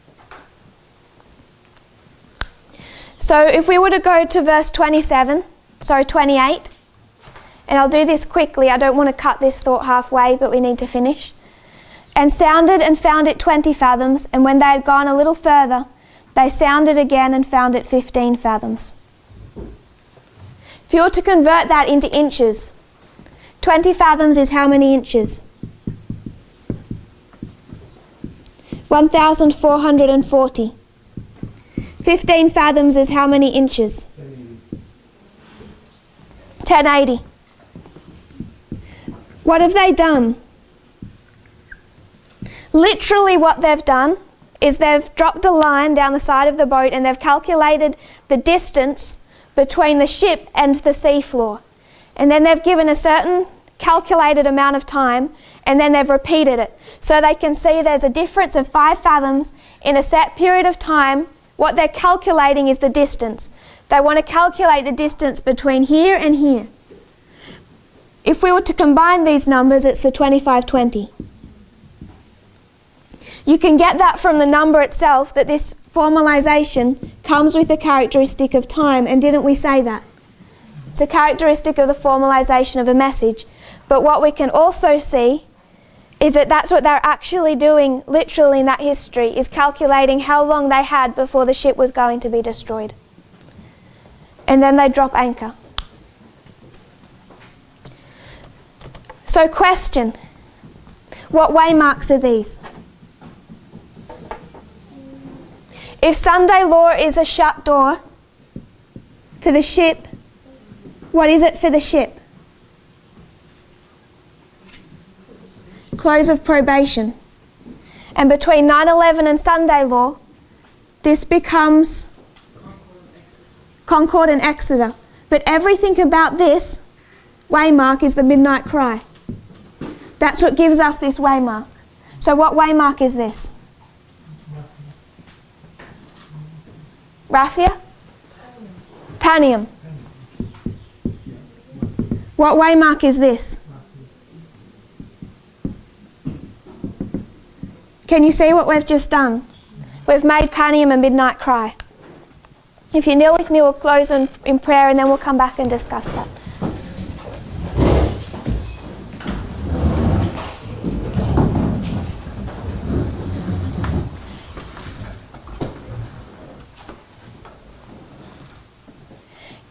So if we were to go to verse 28, and I'll do this quickly, I don't want to cut this thought halfway, but we need to finish. And sounded and found it 20 fathoms, and when they had gone a little further, they sounded again and found it 15 fathoms. If you were to convert that into inches, 20 fathoms is how many inches? 1,440. 15 fathoms is how many inches? 1080. What have they done? Literally what they've done is they've dropped a line down the side of the boat and they've calculated the distance between the ship and the seafloor. And then they've given a certain calculated amount of time and then they've repeated it. So they can see there's a difference of 5 fathoms in a set period of time. What they're calculating is the distance. They want to calculate the distance between here and here. If we were to combine these numbers, it's the 2520. You can get that from the number itself, that this formalisation comes with a characteristic of time, and didn't we say that? It's a characteristic of the formalisation of a message. But what we can also see is that that's what they're actually doing literally in that history, is calculating how long they had before the ship was going to be destroyed. And then they drop anchor. So question, what waymarks are these? If Sunday law is a shut door for the ship, what is it for the ship? Close of probation. And between 9/11 and Sunday law, this becomes Concord and Exeter. But everything about this waymark is the midnight cry. That's what gives us this waymark. So what waymark is this? Raphia? Panium. What waymark is this? Can you see what we've just done? We've made Panium a midnight cry. If you kneel with me, we'll close in prayer and then we'll come back and discuss that.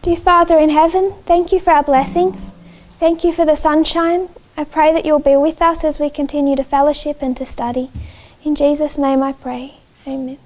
Dear Father in heaven, thank you for our blessings. Thank you for the sunshine. I pray that you'll be with us as we continue to fellowship and to study. In Jesus' name I pray. Amen.